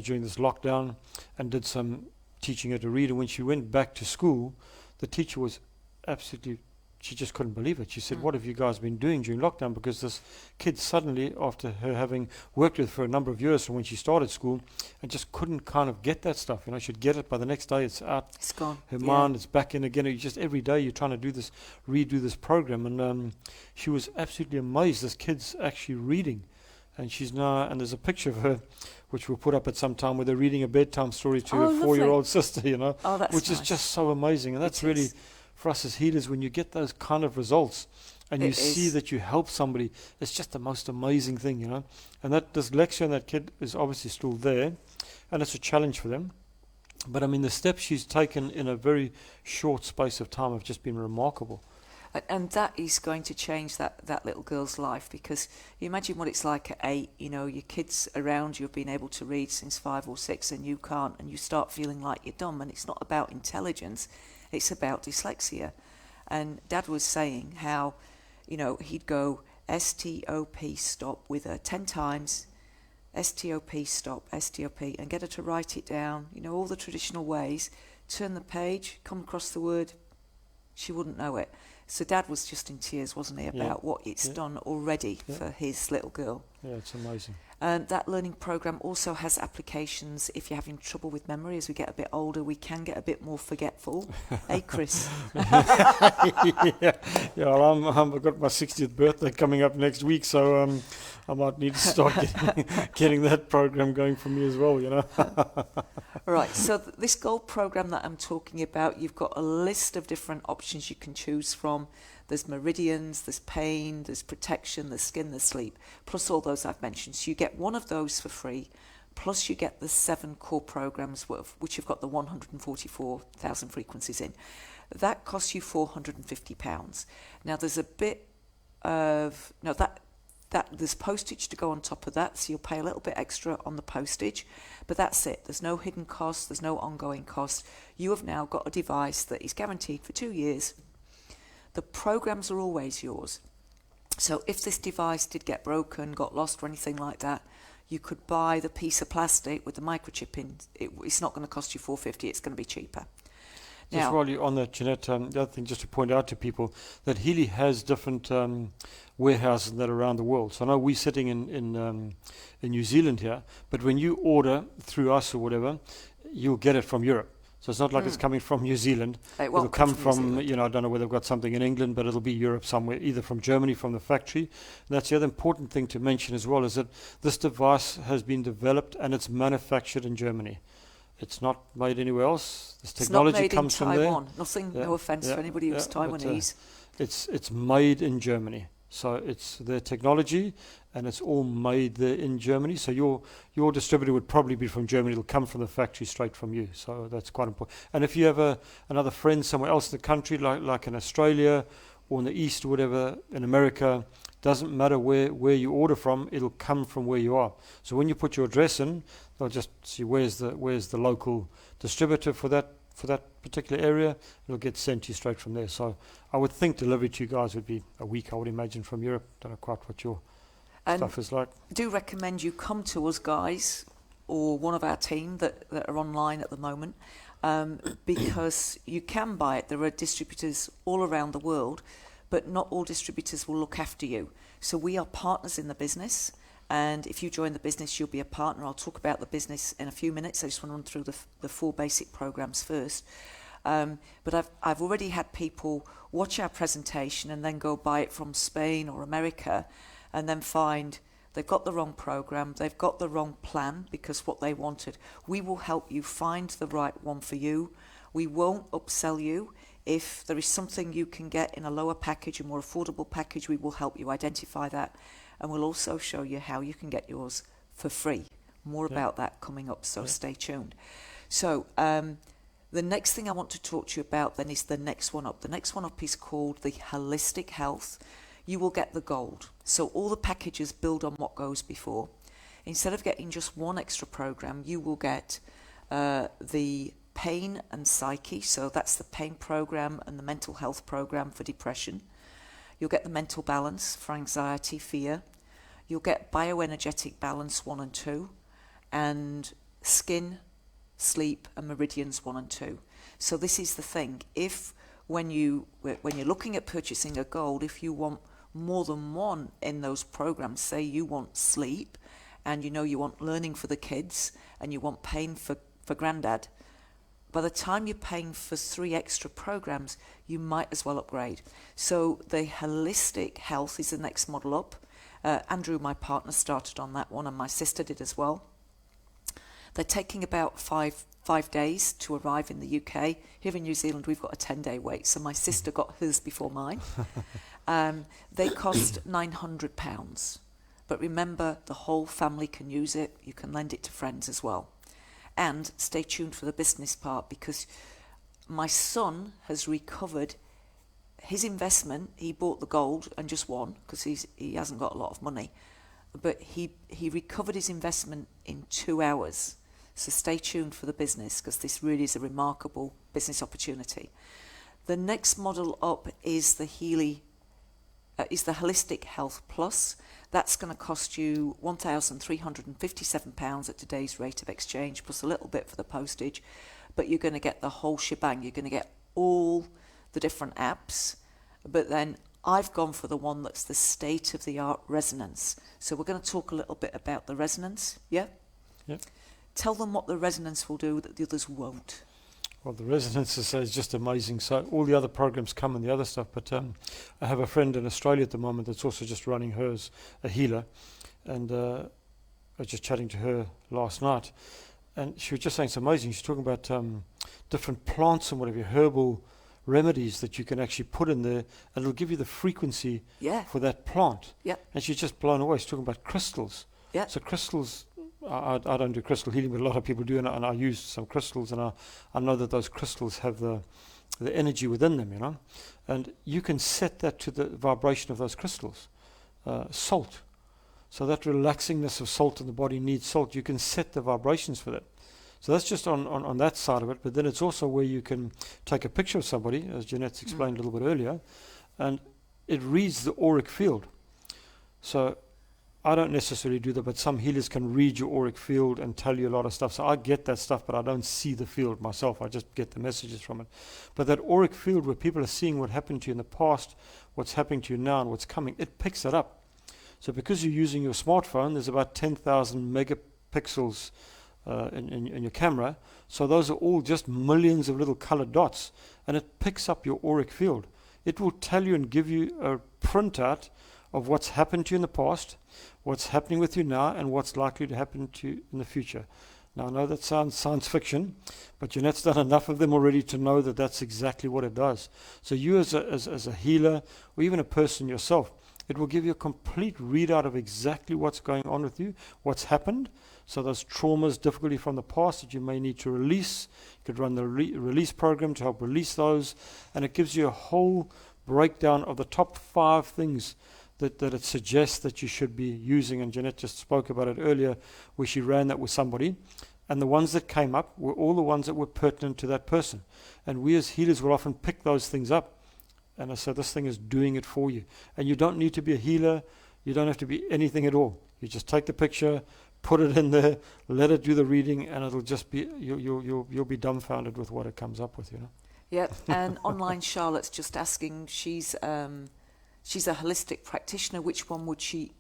Speaker 2: during this lockdown, and did some teaching her to read. And when she went back to school, the teacher was absolutely, she just couldn't believe it. She said, "What have you guys been doing during lockdown?" Because this kid suddenly, after her having worked with for a number of years from when she started school, and just couldn't kind of get that stuff. She'd get it by the next day, it's out.
Speaker 1: It's gone.
Speaker 2: Her mind, it's back in again. Just every day you're trying to redo this program. And she was absolutely amazed. This kid's actually reading. And she's now, and there's a picture of her, which we'll put up at some time, where they're reading a bedtime story to her
Speaker 1: lovely.
Speaker 2: 4-year-old sister,
Speaker 1: Oh, that's
Speaker 2: which is
Speaker 1: nice.
Speaker 2: just so amazing. And that's really, for us as healers, when you get those kind of results and you see that you help somebody, it's just the most amazing thing, And that dyslexia in that kid is obviously still there, and it's a challenge for them. But I mean, the steps she's taken in a very short space of time have just been remarkable.
Speaker 1: And that is going to change that little girl's life, because you imagine what it's like at 8, your kids around you have been able to read since 5 or 6 and you can't, and you start feeling like you're dumb. And it's not about intelligence, it's about dyslexia. And Dad was saying how, he'd go S-T-O-P stop with her 10 times, S-T-O-P stop, S-T-O-P, and get her to write it down, all the traditional ways, turn the page, come across the word, she wouldn't know it. So Dad was just in tears, wasn't he, about what it's done already for his little girl.
Speaker 2: Yeah, it's amazing.
Speaker 1: That learning program also has applications if you're having trouble with memory. As we get a bit older, we can get a bit more forgetful. Hey, Chris?
Speaker 2: Well, I've got my 60th birthday coming up next week, so I might need to start getting that program going for me as well,
Speaker 1: Right, so this gold program that I'm talking about, you've got a list of different options you can choose from. There's meridians, there's pain, there's protection, there's skin, there's sleep, plus all those I've mentioned. So you get one of those for free, plus you get the 7 core programs, which have got the 144,000 frequencies in. That costs you £450. Now there's a bit of, there's postage to go on top of that, so you'll pay a little bit extra on the postage, but that's it. There's no hidden cost, there's no ongoing cost. You have now got a device that is guaranteed for 2 years. The programs are always yours. So if this device did get broken, got lost or anything like that, you could buy the piece of plastic with the microchip in. It's not going to cost you $450, it's going to be cheaper.
Speaker 2: Just while you're on that, Jeanette, the other thing just to point out to people, that Healy has different warehouses that are around the world. So I know we're sitting in New Zealand here, but when you order through us or whatever, you'll get it from Europe. So it's not like it's coming from New Zealand. It'll come from I don't know whether they've got something in England, but it'll be Europe somewhere, either from Germany, from the factory. And that's the other important thing to mention as well, is that this device has been developed and it's manufactured in Germany. It's not made anywhere else. This technology comes from there.
Speaker 1: It's not made in Taiwan. Nothing, no offence to anybody who's Taiwanese.
Speaker 2: It's made in Germany. So it's their technology, and it's all made there in Germany. So your distributor would probably be from Germany. It'll come from the factory straight from you. So that's quite important. And if you have another friend somewhere else in the country, like in Australia or in the East or whatever, in America, doesn't matter where you order from, it'll come from where you are. So when you put your address in, they'll just see where's the local distributor for that particular area. It'll get sent to you straight from there. So I would think delivery to you guys would be a week, I would imagine, from Europe. Don't know quite what your stuff is like.
Speaker 1: Do recommend you come to us, guys, or one of our team that are online at the moment, because you can buy it. There are distributors all around the world, but not all distributors will look after you. So we are partners in the business. And if you join the business, you'll be a partner. I'll talk about the business in a few minutes. I just want to run through the 4 basic programs first. But I've already had people watch our presentation and then go buy it from Spain or America, and then find they've got the wrong program, they've got the wrong plan because what they wanted. We will help you find the right one for you. We won't upsell you. If there is something you can get in a lower package, a more affordable package, we will help you identify that. And we'll also show you how you can get yours for free. More about that coming up, so stay tuned. So the next thing I want to talk to you about then is the next one up. The next one up is called the Holistic Health. You will get the gold. So all the packages build on what goes before. Instead of getting just one extra program, you will get the pain and psyche, so that's the pain program and the mental health program for depression. You'll get the mental balance for anxiety, fear. You'll get bioenergetic balance 1 and 2, and skin, sleep, and meridians 1 and 2. So this is the thing. If when you're looking at purchasing a gold, if you want more than one in those programs, say you want sleep, and you want learning for the kids, and you want pain for granddad, by the time you're paying for 3 extra programs, you might as well upgrade. So the holistic health is the next model up. Andrew, my partner, started on that one, and my sister did as well. They're taking about five days to arrive in the UK. Here in New Zealand, we've got a 10-day wait, so my sister got hers before mine. They cost £900. But remember, the whole family can use it. You can lend it to friends as well. And stay tuned for the business part, because my son has recovered his investment. He bought the gold and just won, because he hasn't got a lot of money. But he recovered his investment in 2 hours. So stay tuned for the business, because this really is a remarkable business opportunity. The next model up is the Holistic Health Plus. That's going to cost you £1,357 at today's rate of exchange, plus a little bit for the postage. But you're going to get the whole shebang. You're going to get all the different apps. But then I've gone for the one that's the state-of-the-art resonance. So we're going to talk a little bit about the resonance, yeah?
Speaker 2: Yeah.
Speaker 1: Tell them what the resonance will do that the others won't.
Speaker 2: Well, the resonance is just amazing. So all the other programs come and the other stuff, but I have a friend in Australia at the moment that's also just running hers, a healer, and I was just chatting to her last night, and she was just saying it's amazing. She's talking about different plants and whatever, herbal remedies that you can actually put in there, and it'll give you the frequency for that plant.
Speaker 1: Yeah.
Speaker 2: And she's just blown away. She's talking about crystals.
Speaker 1: Yeah.
Speaker 2: So crystals, I don't do crystal healing, but a lot of people do, and I use some crystals, and I know that those crystals have the energy within them, and you can set that to the vibration of those crystals. Salt. So that relaxingness of salt in the body needs salt. You can set the vibrations for that. So that's just on that side of it, but then it's also where you can take a picture of somebody, as Jeanette's explained a little bit earlier, and it reads the auric field. So I don't necessarily do that, but some healers can read your auric field and tell you a lot of stuff. So I get that stuff, but I don't see the field myself. I just get the messages from it. But that auric field where people are seeing what happened to you in the past, what's happening to you now, and what's coming, it picks it up. So because you're using your smartphone, there's about 10,000 megapixels in your camera. So those are all just millions of little colored dots, and it picks up your auric field. It will tell you and give you a printout of what's happened to you in the past, what's happening with you now, and what's likely to happen to you in the future. Now, I know that sounds science fiction, but Jeanette's done enough of them already to know that that's exactly what it does. So you as a healer, or even a person yourself, it will give you a complete readout of exactly what's going on with you, what's happened. So those traumas, difficulty from the past that you may need to release, you could run the release program to help release those, and it gives you a whole breakdown of the top 5 things that it suggests that you should be using. And Jeanette just spoke about it earlier, where she ran that with somebody, and the ones that came up were all the ones that were pertinent to that person. And we as healers will often pick those things up, and I said, this thing is doing it for you. And you don't need to be a healer, you don't have to be anything at all. You just take the picture, put it in there, let it do the reading, and it'll just be, you'll be dumbfounded with what it comes up with,
Speaker 1: Yep. And online Charlotte's just asking, she's a holistic practitioner. Which one would she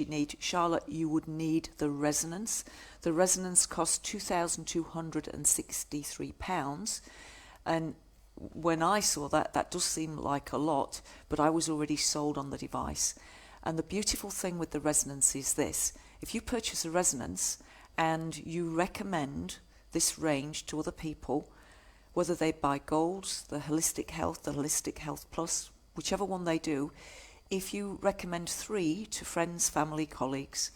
Speaker 1: need? Charlotte, you would need the resonance. The resonance costs £2,263, and when I saw that does seem like a lot, but I was already sold on the device. And the beautiful thing with the resonance is this: if you purchase a resonance and you recommend this range to other people, whether they buy gold, the Holistic Health Plus, whichever one they do, if you recommend 3 to friends, family, colleagues,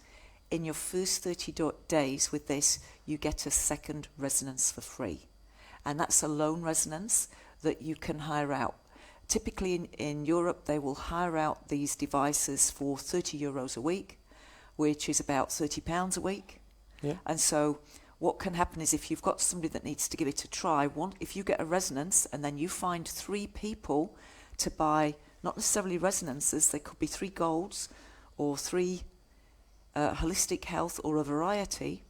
Speaker 1: in your first 30 days with this, you get a second resonance for free. And that's a loan resonance that you can hire out. Typically in Europe, they will hire out these devices for €30 a week, which is about £30 a week.
Speaker 2: Yeah.
Speaker 1: And so what can happen is if you've got somebody that needs to give it a try, if you get a resonance and then you find 3 people to buy, not necessarily resonances, they could be 3 golds or 3 holistic health or a variety.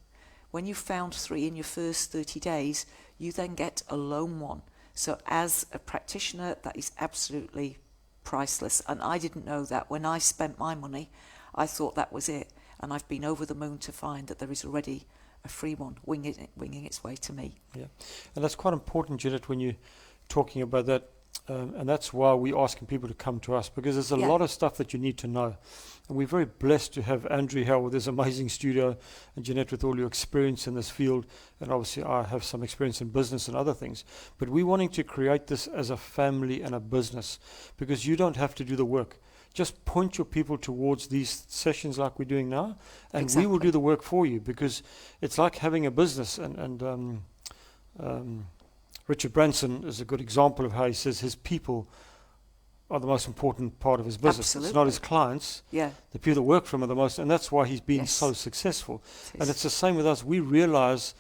Speaker 1: When you've found 3 in your first 30 days, you then get a lone one. So as a practitioner, that is absolutely priceless. And I didn't know that. When I spent my money, I thought that was it. And I've been over the moon to find that there is already a free one winging its way to me.
Speaker 2: Yeah, and that's quite important, Jeanette, when you're talking about that. And that's why we're asking people to come to us, because there's a lot of stuff that you need to know. And we're very blessed to have Andrew here with this amazing studio, and Jeanette with all your experience in this field. And obviously I have some experience in business and other things. But we're wanting to create this as a family and a business, because you don't have to do the work. Just point your people towards these sessions like we're doing now, and we will do the work for you, because it's like having a business. And Richard Branson is a good example of how he says his people are the most important part of his business.
Speaker 1: Absolutely.
Speaker 2: It's not his clients.
Speaker 1: Yeah.
Speaker 2: The people that work for him are the most, and that's why he's been so successful. And it's the same with us. We realize,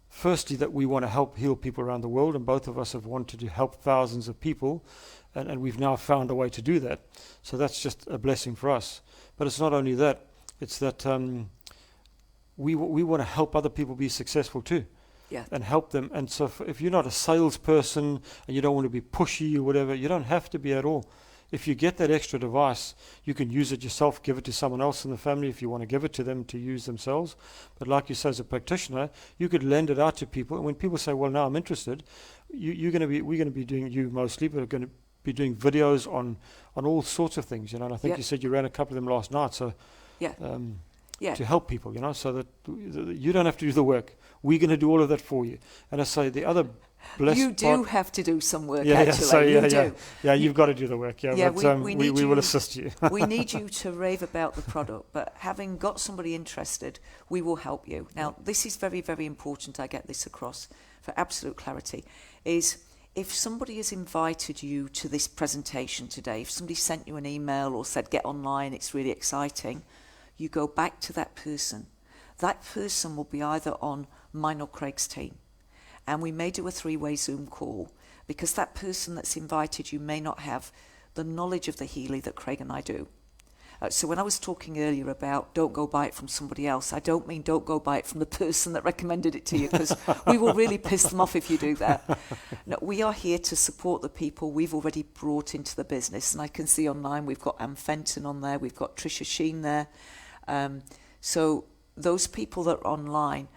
Speaker 2: firstly, that we want to help heal people around the world, and both of us have wanted to help thousands of people, and we've now found a way to do that. So that's just a blessing for us. But it's not only that, it's that we want to help other people be successful too.
Speaker 1: Yeah.
Speaker 2: And help them. And so if you're not a salesperson and you don't want to be pushy or whatever, you don't have to be at all. If you get that extra device, you can use it yourself, give it to someone else in the family if you want to give it to them to use themselves. But like you say, as a practitioner, you could lend it out to people. And when people say, well, now I'm interested, we're going to be doing, you mostly, but we're going to be doing videos on all sorts of things, And I think you said you ran a couple of them last night. So to help people, so that you don't have to do the work. We're going to do all of that for you. And I say the other blessed
Speaker 1: you do
Speaker 2: part,
Speaker 1: have to do some work,
Speaker 2: you've got to do the work. But we will assist you.
Speaker 1: We need you to rave about the product, but having got somebody interested, we will help you. Now, this is very, very important. I get this across for absolute clarity, is if somebody has invited you to this presentation today, if somebody sent you an email or said, get online, it's really exciting, you go back to that person. That person will be either on mine or Craig's team. And we may do a 3-way Zoom call, because that person that's invited you may not have the knowledge of the Healy that Craig and I do. So when I was talking earlier about don't go buy it from somebody else, I don't mean don't go buy it from the person that recommended it to you, because we will really piss them off if you do that. No, we are here to support the people we've already brought into the business. And I can see online we've got Anne Fenton on there, we've got Tricia Sheen there. So those people that are online,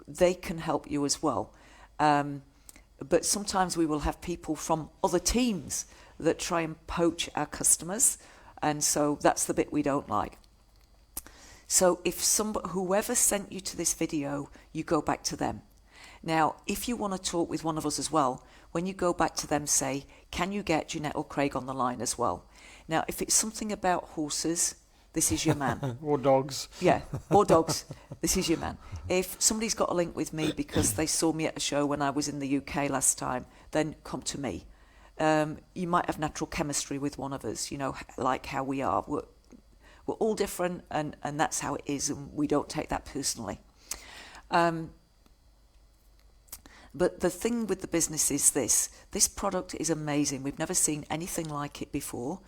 Speaker 1: they can help you as well. But sometimes we will have people from other teams that try and poach our customers, and so that's the bit we don't like. So if whoever sent you to this video, you go back to them. Now, if you want to talk with one of us as well, when you go back to them, say, can you get Jeanette or Craig on the line as well? Now, if it's something about horses, this is your man.
Speaker 2: Or dogs.
Speaker 1: Yeah, or dogs. This is your man. If somebody's got a link with me because they saw me at a show when I was in the UK last time, then come to me. You might have natural chemistry with one of us, like how we are. We're all different, and that's how it is, and we don't take that personally. But the thing with the business is this product is amazing. We've never seen anything like it before.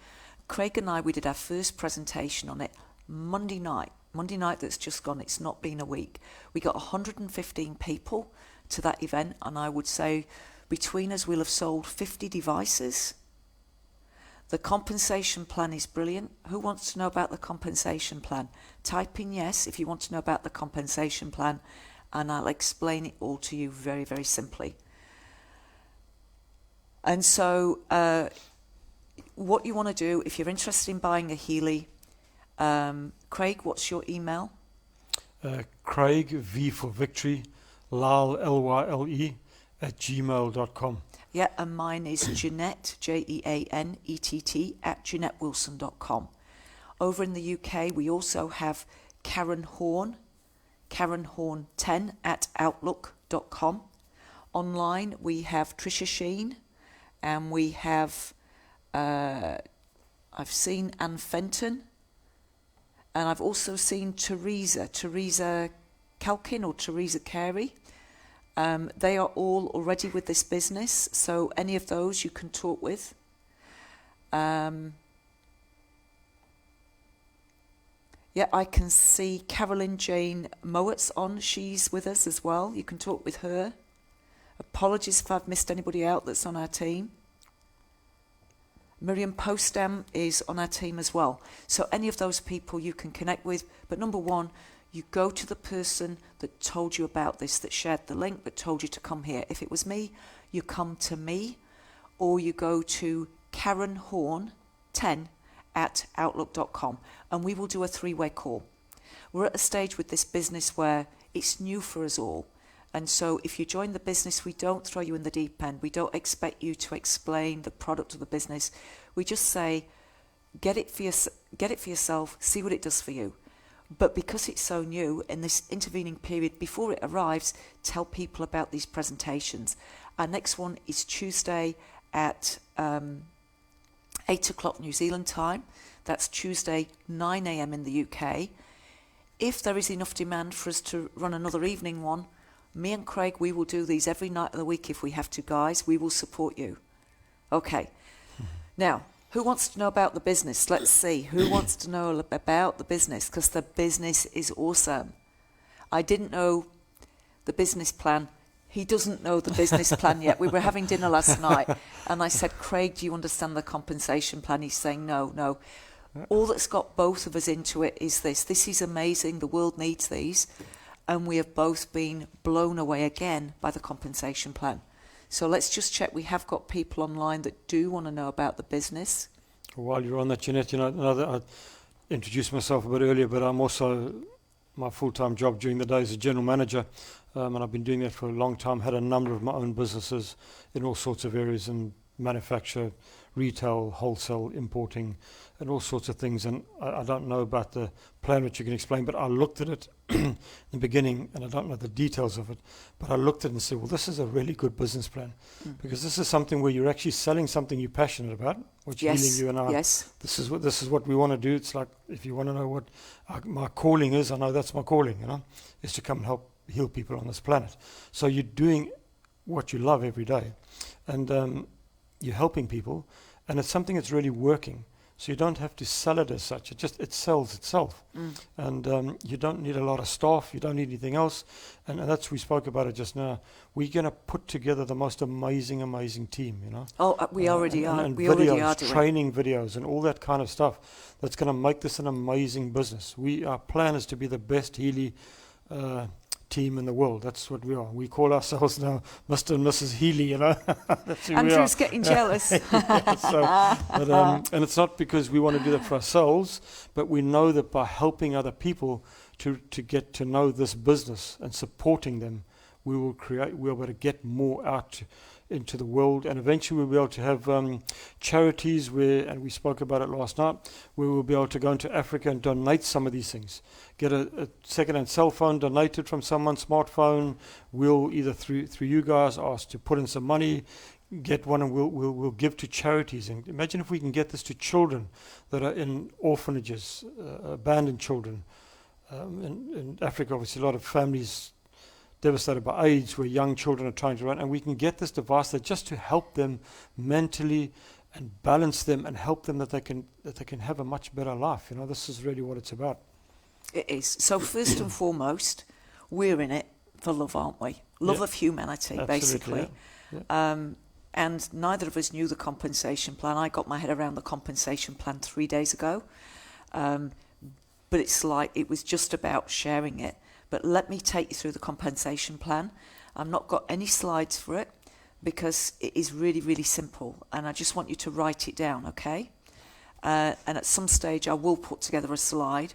Speaker 1: Craig and I, we did our first presentation on it Monday night that's just gone. It's not been a week. We got 115 people to that event, and I would say between us we'll have sold 50 devices. The compensation plan is brilliant. Who wants to know about the compensation plan? Type in yes if you want to know about the compensation plan, and I'll explain it all to you very, very simply. And so what you want to do, if you're interested in buying a Healy, Craig, what's your email?
Speaker 2: Craig, V for Victory, Lyle, Lyle, @gmail.com.
Speaker 1: Yeah, and mine is Jeanette, Jeanett, @JeanetteWilson.com. Over in the UK, we also have Karen Horn, KarenHorn10 @outlook.com. Online, we have Tricia Sheen, and we have, I've seen Anne Fenton, and I've also seen Teresa Calkin or Teresa Carey. They are all already with this business, so any of those you can talk with. Yeah, I can see Carolyn Jane Mowat's on. She's with us as well. You can talk with her. Apologies if I've missed anybody out that's on our team. Miriam Postam is on our team as well. So any of those people you can connect with. But number one, you go to the person that told you about this, that shared the link, that told you to come here. If it was me, you come to me, or you go to Karen Horn 10@outlook.com, and we will do a 3-way call. We're at a stage with this business where it's new for us all. And so if you join the business, we don't throw you in the deep end. We don't expect you to explain the product of the business. We just say, get it for yourself, see what it does for you. But because it's so new, in this intervening period before it arrives, tell people about these presentations. Our next one is Tuesday at 8 o'clock New Zealand time. That's Tuesday, 9 a.m. in the UK. If there is enough demand for us to run another evening one, me and Craig, we will do these every night of the week if we have to, guys. We will support you. Okay. Now, who wants to know about the business? Let's see. Who wants to know about the business? Because the business is awesome. I didn't know the business plan. He doesn't know the business plan yet. We were having dinner last night, and I said, Craig, do you understand the compensation plan? He's saying, no. All that's got both of us into it is this. This is amazing. The world needs these. And we have both been blown away again by the compensation plan. So let's just check. We have got people online that do want to know about the business.
Speaker 2: While you're on that, Jeanette, I introduced myself a bit earlier, but I'm also, my full-time job during the day is a general manager, and I've been doing that for a long time. Had a number of my own businesses in all sorts of areas, in manufacture, retail, wholesale, importing, and all sorts of things. And I don't know about the plan which you can explain, but I looked at it in the beginning, and I don't know the details of it, but I looked at it and said, well, this is a really good business plan, because this is something where you're actually selling something you're passionate about, which
Speaker 1: Yes,
Speaker 2: healing you and I.
Speaker 1: yes.
Speaker 2: This is what we want to do. It's like, if you want to know what my calling is, I know that's my calling, is to come and help heal people on this planet. So you're doing what you love every day, and you're helping people, and it's something that's really working. So you don't have to sell it as such. It sells itself. And you don't need a lot of staff. You don't need anything else. And that's, we spoke about it just now. We're going to put together the most amazing team,
Speaker 1: Oh, we already are.
Speaker 2: And
Speaker 1: We
Speaker 2: videos,
Speaker 1: already are doing.
Speaker 2: training videos and all that kind of stuff that's going to make this an amazing business. Our plan is to be the best Healy team in the world. That's what we are. We call ourselves now Mr. and Mrs. Healy, That's who we are.
Speaker 1: Andrew's getting jealous.
Speaker 2: And it's not because we want to do that for ourselves, but we know that by helping other people to get to know this business and supporting them, we'll be able to get more out into the world, and eventually we'll be able to have charities where, and we spoke about it last night, where we'll be able to go into Africa and donate some of these things. Get a second-hand cell phone donated from someone's smartphone. We'll either through you guys ask to put in some money, get one, and we'll give to charities. And imagine if we can get this to children that are in orphanages, abandoned children. In Africa, obviously, a lot of families devastated by AIDS, where young children are trying to run, and we can get this device there just to help them mentally and balance them and help them that they can have a much better life. This is really what it's about.
Speaker 1: It is. So first and foremost, we're in it for love, aren't we? Love of humanity,
Speaker 2: Absolutely,
Speaker 1: basically.
Speaker 2: yeah.
Speaker 1: And neither of us knew the compensation plan. I got my head around the compensation plan 3 days ago. But it's like it was just about sharing it. But let me take you through the compensation plan. I've not got any slides for it because it is really, really simple. And I just want you to write it down, okay? And at some stage I will put together a slide.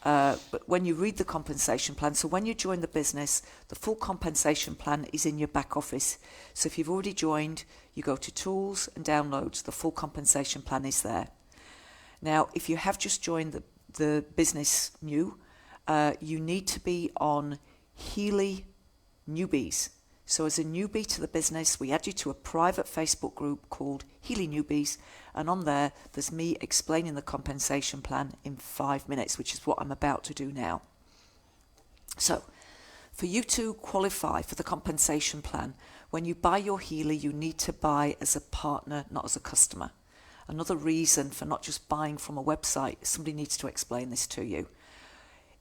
Speaker 1: But when you read the compensation plan, so when you join the business, the full compensation plan is in your back office. So if you've already joined, you go to Tools and Downloads. The full compensation plan is there. Now, if you have just joined the business new, you need to be on Healy Newbies. So as a newbie to the business, we add you to a private Facebook group called Healy Newbies, and on there's me explaining the compensation plan in 5 minutes, which is what I'm about to do now. So For you to qualify for the compensation plan, when you buy your Healy, you need to buy as a partner, not as a customer. Another reason for not just buying from a website, somebody needs to explain this to you.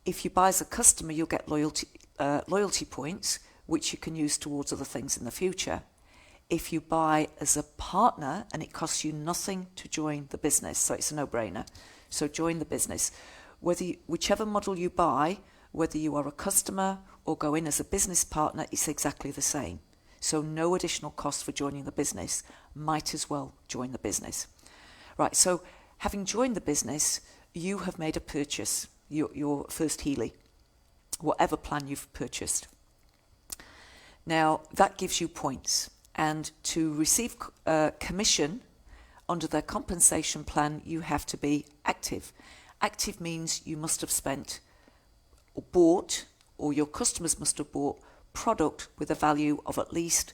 Speaker 1: If you buy as a customer, you'll get loyalty points, which you can use towards other things in the future. If you buy as a partner, and it costs you nothing to join the business, so it's a no-brainer. So join the business. Whichever model you buy, whether you are a customer or go in as a business partner, it's exactly the same. So no additional cost for joining the business. Might as well join the business. Right, so having joined the business, you have made a purchase, your first Healy, whatever plan you've purchased. Now, that gives you points. And to receive commission under their compensation plan, you have to be active. Active means you must have spent or bought, or your customers must have bought product with a value of at least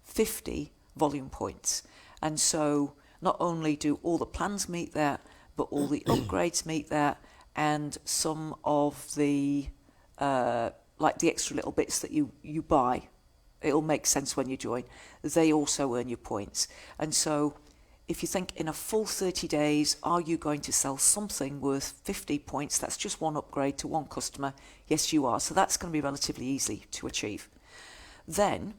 Speaker 1: 50 volume points. And so not only do all the plans meet that, but all the upgrades meet that, and some of the like the extra little bits that you buy, it'll make sense when you join, they also earn you points. And so if you think in a full 30 days, are you going to sell something worth 50 points? That's just one upgrade to one customer. Yes, you are. So that's going to be relatively easy to achieve. Then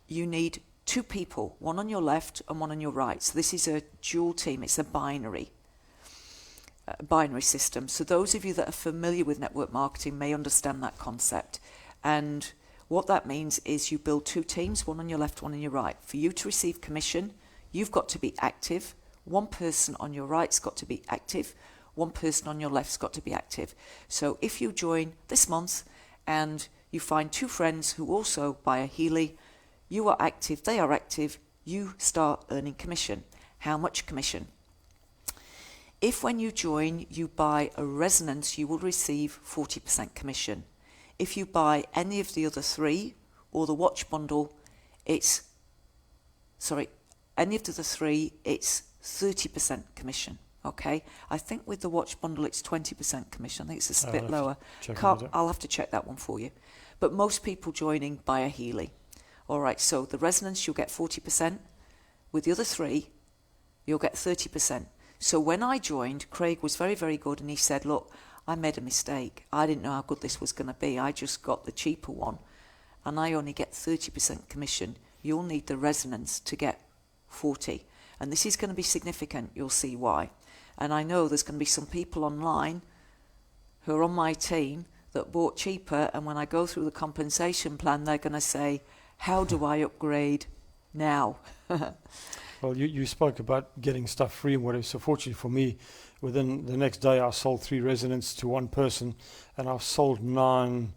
Speaker 1: you need two people, one on your left and one on your right. So this is a dual team. It's a binary system. So those of you that are familiar with network marketing may understand that concept. And what that means is you build two teams, one on your left, one on your right. For you to receive commission, you've got to be active. One person on your right's got to be active. One person on your left's got to be active. So if you join this month and you find two friends who also buy a Healy, you are active, they are active, you start earning commission. How much commission? If when you join you buy a resonance, you will receive 40% commission. If you buy any of the other three or the watch bundle, it's 30% commission. Okay, I think with the watch bundle it's 20% commission. I think it's a bit lower. I'll have to check that one for you. But most people joining buy a Healy. All right, so the resonance you'll get 40%. With the other three, you'll get 30%. So when I joined, Craig was very, very good, and he said, look, I made a mistake. I didn't know how good this was going to be. I just got the cheaper one, and I only get 30% commission. You'll need the resonance to get 40. And this is going to be significant. You'll see why. And I know there's going to be some people online who are on my team that bought cheaper, and when I go through the compensation plan, they're going to say, how do I upgrade now?
Speaker 2: Well, you spoke about getting stuff free and whatever. So fortunately for me, within the next day, I sold 3 resonance to one person, and I've sold 9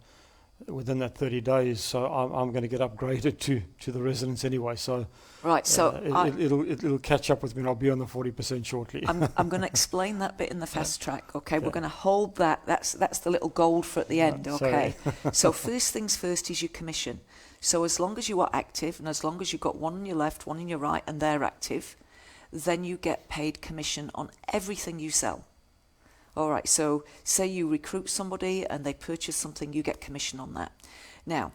Speaker 2: within that 30 days. So I'm going to get upgraded to the resonance anyway. So
Speaker 1: right, so
Speaker 2: it'll catch up with me, and I'll be on the 40% shortly.
Speaker 1: I'm going to explain that bit in the fast track. Okay, we're going to hold that. That's the little gold for at the end. Okay, so first things first is your commission. So as long as you are active, and as long as you've got one on your left, one on your right, and they're active, then you get paid commission on everything you sell. All right, so say you recruit somebody and they purchase something, you get commission on that. Now,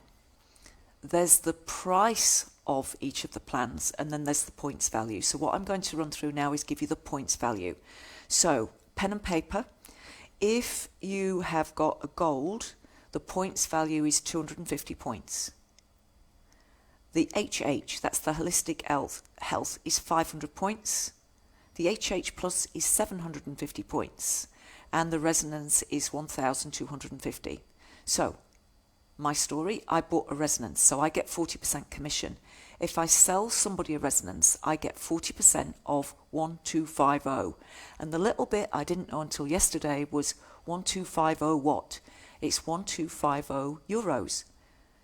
Speaker 1: there's the price of each of the plans, and then there's the points value. So what I'm going to run through now is give you the points value. So pen and paper. If you have got a gold, the points value is 250 points. The HH, that's the holistic health, is 500 points. The HH Plus is 750 points. And the resonance is 1,250. So, my story, I bought a resonance, so I get 40% commission. If I sell somebody a resonance, I get 40% of 1250. And the little bit I didn't know until yesterday was 1250 what? It's 1250 euros.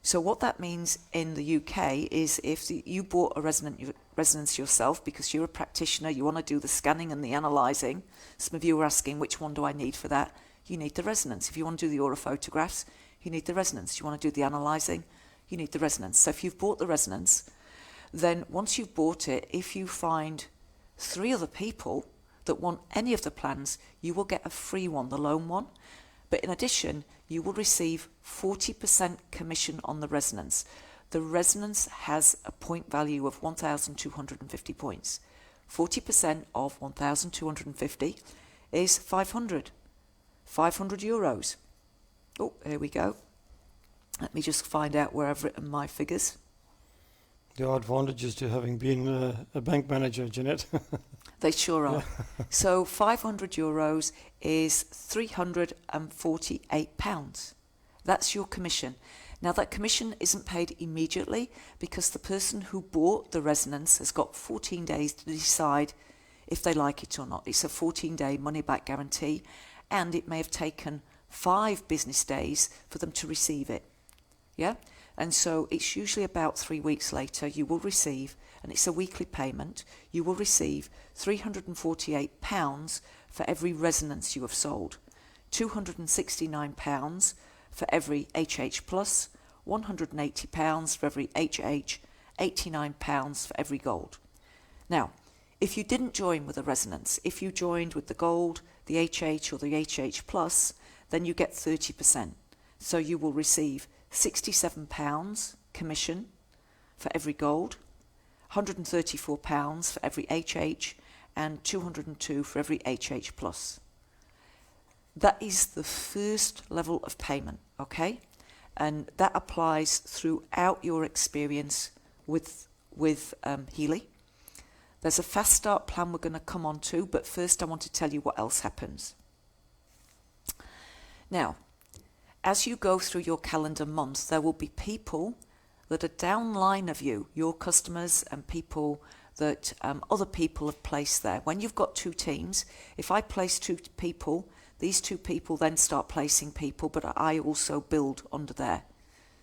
Speaker 1: So what that means in the UK is if you bought a resonance yourself because you're a practitioner, you want to do the scanning and the analysing. Some of you are asking, which one do I need for that? You need the resonance. If you want to do the aurophotographs, you need the resonance. You want to do the analysing, you need the resonance. So if you've bought the resonance, then once you've bought it, if you find 3 other people that want any of the plans, you will get a free one, the lone one. But in addition, you will receive 40% commission on the resonance. The resonance has a point value of 1,250 points. 40% of 1,250 is 500. 500 euros. Oh, here we go. Let me just find out where I've written my figures.
Speaker 2: There are advantages to having been a bank manager, Jeanette.
Speaker 1: They sure are. So 500 euros is £348. That's your commission. Now that commission isn't paid immediately because the person who bought the resonance has got 14 days to decide if they like it or not. It's a 14-day money-back guarantee, and it may have taken 5 business days for them to receive it. Yeah? And so it's usually about 3 weeks later you will receive, and it's a weekly payment, you will receive £348 for every resonance you have sold, £269 for every HH Plus, £180 for every HH, £89 for every gold. Now, if you didn't join with a resonance, if you joined with the gold, the HH or the HH Plus, then you get 30%. So you will receive £67 commission for every gold, £134 for every HH, and £202 for every HH Plus. That is the first level of payment, okay? And that applies throughout your experience with Healy. There's a fast start plan we're going to come on to, but first I want to tell you what else happens. Now, as you go through your calendar month, there will be people that are downline of you, your customers and people that other people have placed there. When you've got 2 teams, if I place 2 people, these 2 people then start placing people, but I also build under there.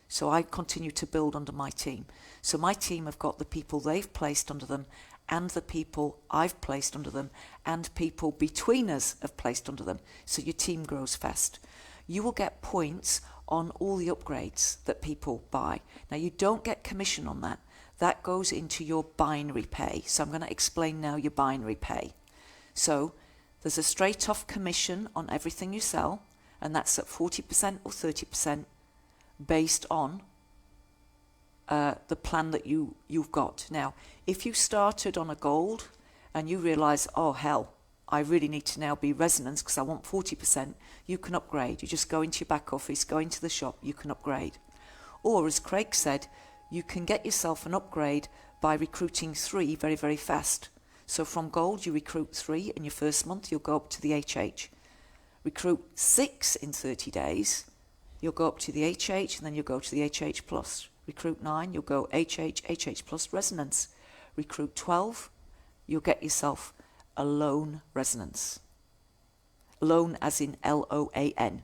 Speaker 1: So I continue to build under my team. So my team have got the people they've placed under them and the people I've placed under them and people between us have placed under them. So your team grows fast. You will get points on all the upgrades that people buy. Now you don't get commission on that. That goes into your binary pay. So I'm going to explain now your binary pay. So there's a straight off commission on everything you sell, and that's at 40% or 30% based on the plan that you've got. Now, if you started on a gold and you realise, oh hell, I really need to now be resonance because I want 40%, you can upgrade. You just go into your back office, go into the shop, you can upgrade. Or as Craig said, you can get yourself an upgrade by recruiting 3 very, very fast. So from gold, you recruit 3 in your first month, you'll go up to the HH. Recruit 6 in 30 days, you'll go up to the HH, and then you'll go to the HH Plus. Recruit 9, you'll go HH, HH Plus resonance. Recruit 12, you'll get yourself a loan resonance. Loan as in L-O-A-N.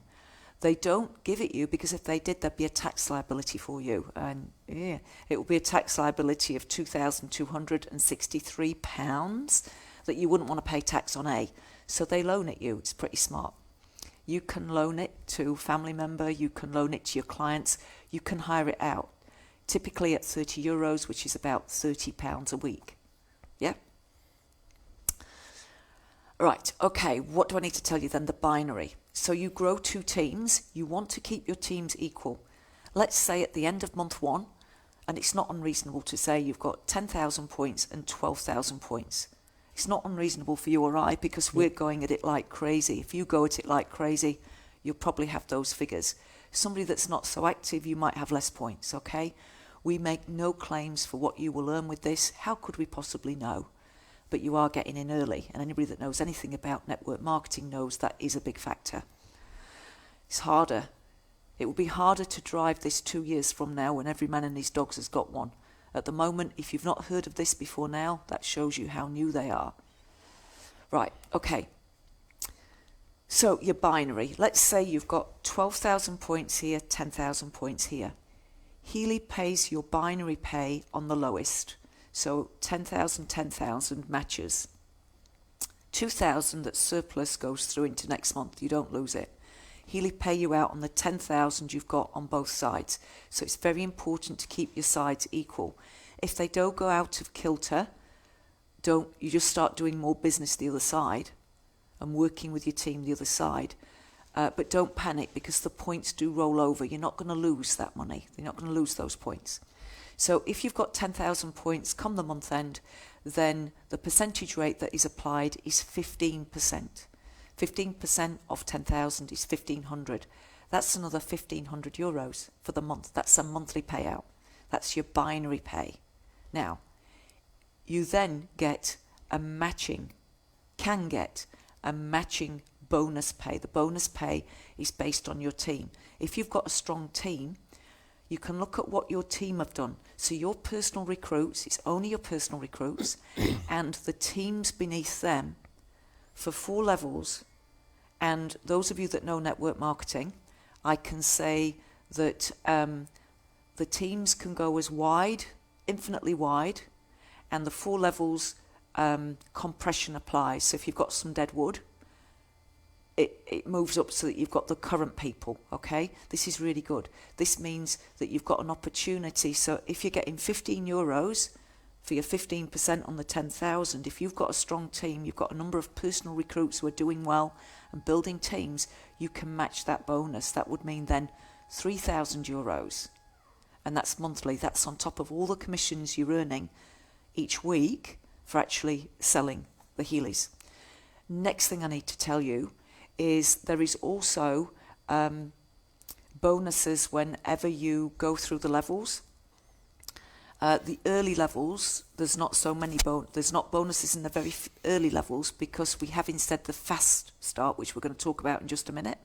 Speaker 1: They don't give it you because if they did, there'd be a tax liability for you. And yeah, it will be a tax liability of £2,263 that you wouldn't want to pay tax on A. So they loan it you. It's pretty smart. You can loan it to a family member. You can loan it to your clients. You can hire it out. Typically at 30 euros, which is about £30 a week. Yeah? Right, okay, what do I need to tell you then? The binary. So you grow 2 teams, you want to keep your teams equal. Let's say at the end of month 1, and it's not unreasonable to say you've got 10,000 points and 12,000 points. It's not unreasonable for you or I because we're going at it like crazy. If you go at it like crazy, you'll probably have those figures. Somebody that's not so active, you might have less points, okay? We make no claims for what you will earn with this. How could we possibly know? But you are getting in early, and anybody that knows anything about network marketing knows that is a big factor. It's harder. It will be harder to drive this 2 years from now when every man and his dogs has got one. At the moment, if you've not heard of this before now, that shows you how new they are. Right, okay. So your binary. Let's say you've got 12,000 points here, 10,000 points here. Healy pays your binary pay on the lowest. So 10,000, 10,000 matches. 2,000 that surplus goes through into next month. You don't lose it. Healy pay you out on the 10,000 you've got on both sides. So it's very important to keep your sides equal. If they don't go out of kilter, you just start doing more business the other side and working with your team the other side. but don't panic because the points do roll over. You're not going to lose that money. You're not going to lose those points. So if you've got 10,000 points come the month end, then the percentage rate that is applied is 15%. 15% of 10,000 is 1,500. That's another 1,500 euros for the month. That's a monthly payout. That's your binary pay. Now, you then can get a matching bonus pay. The bonus pay is based on your team. If you've got a strong team, you can look at what your team have done. So your personal recruits, it's only your personal recruits, and the teams beneath them for 4 levels. And those of you that know network marketing, I can say that the teams can go as wide, infinitely wide, and the 4 levels compression applies. So if you've got some dead wood, it moves up so that you've got the current people, okay? This is really good. This means that you've got an opportunity. So if you're getting 15 euros for your 15% on the 10,000, if you've got a strong team, you've got a number of personal recruits who are doing well and building teams, you can match that bonus. That would mean then 3,000 euros. And that's monthly. That's on top of all the commissions you're earning each week for actually selling the Heelys. Next thing I need to tell you is there is also bonuses whenever you go through the levels. The early levels, there's not bonuses in the very early levels because we have instead the fast start, which we're going to talk about in just a minute.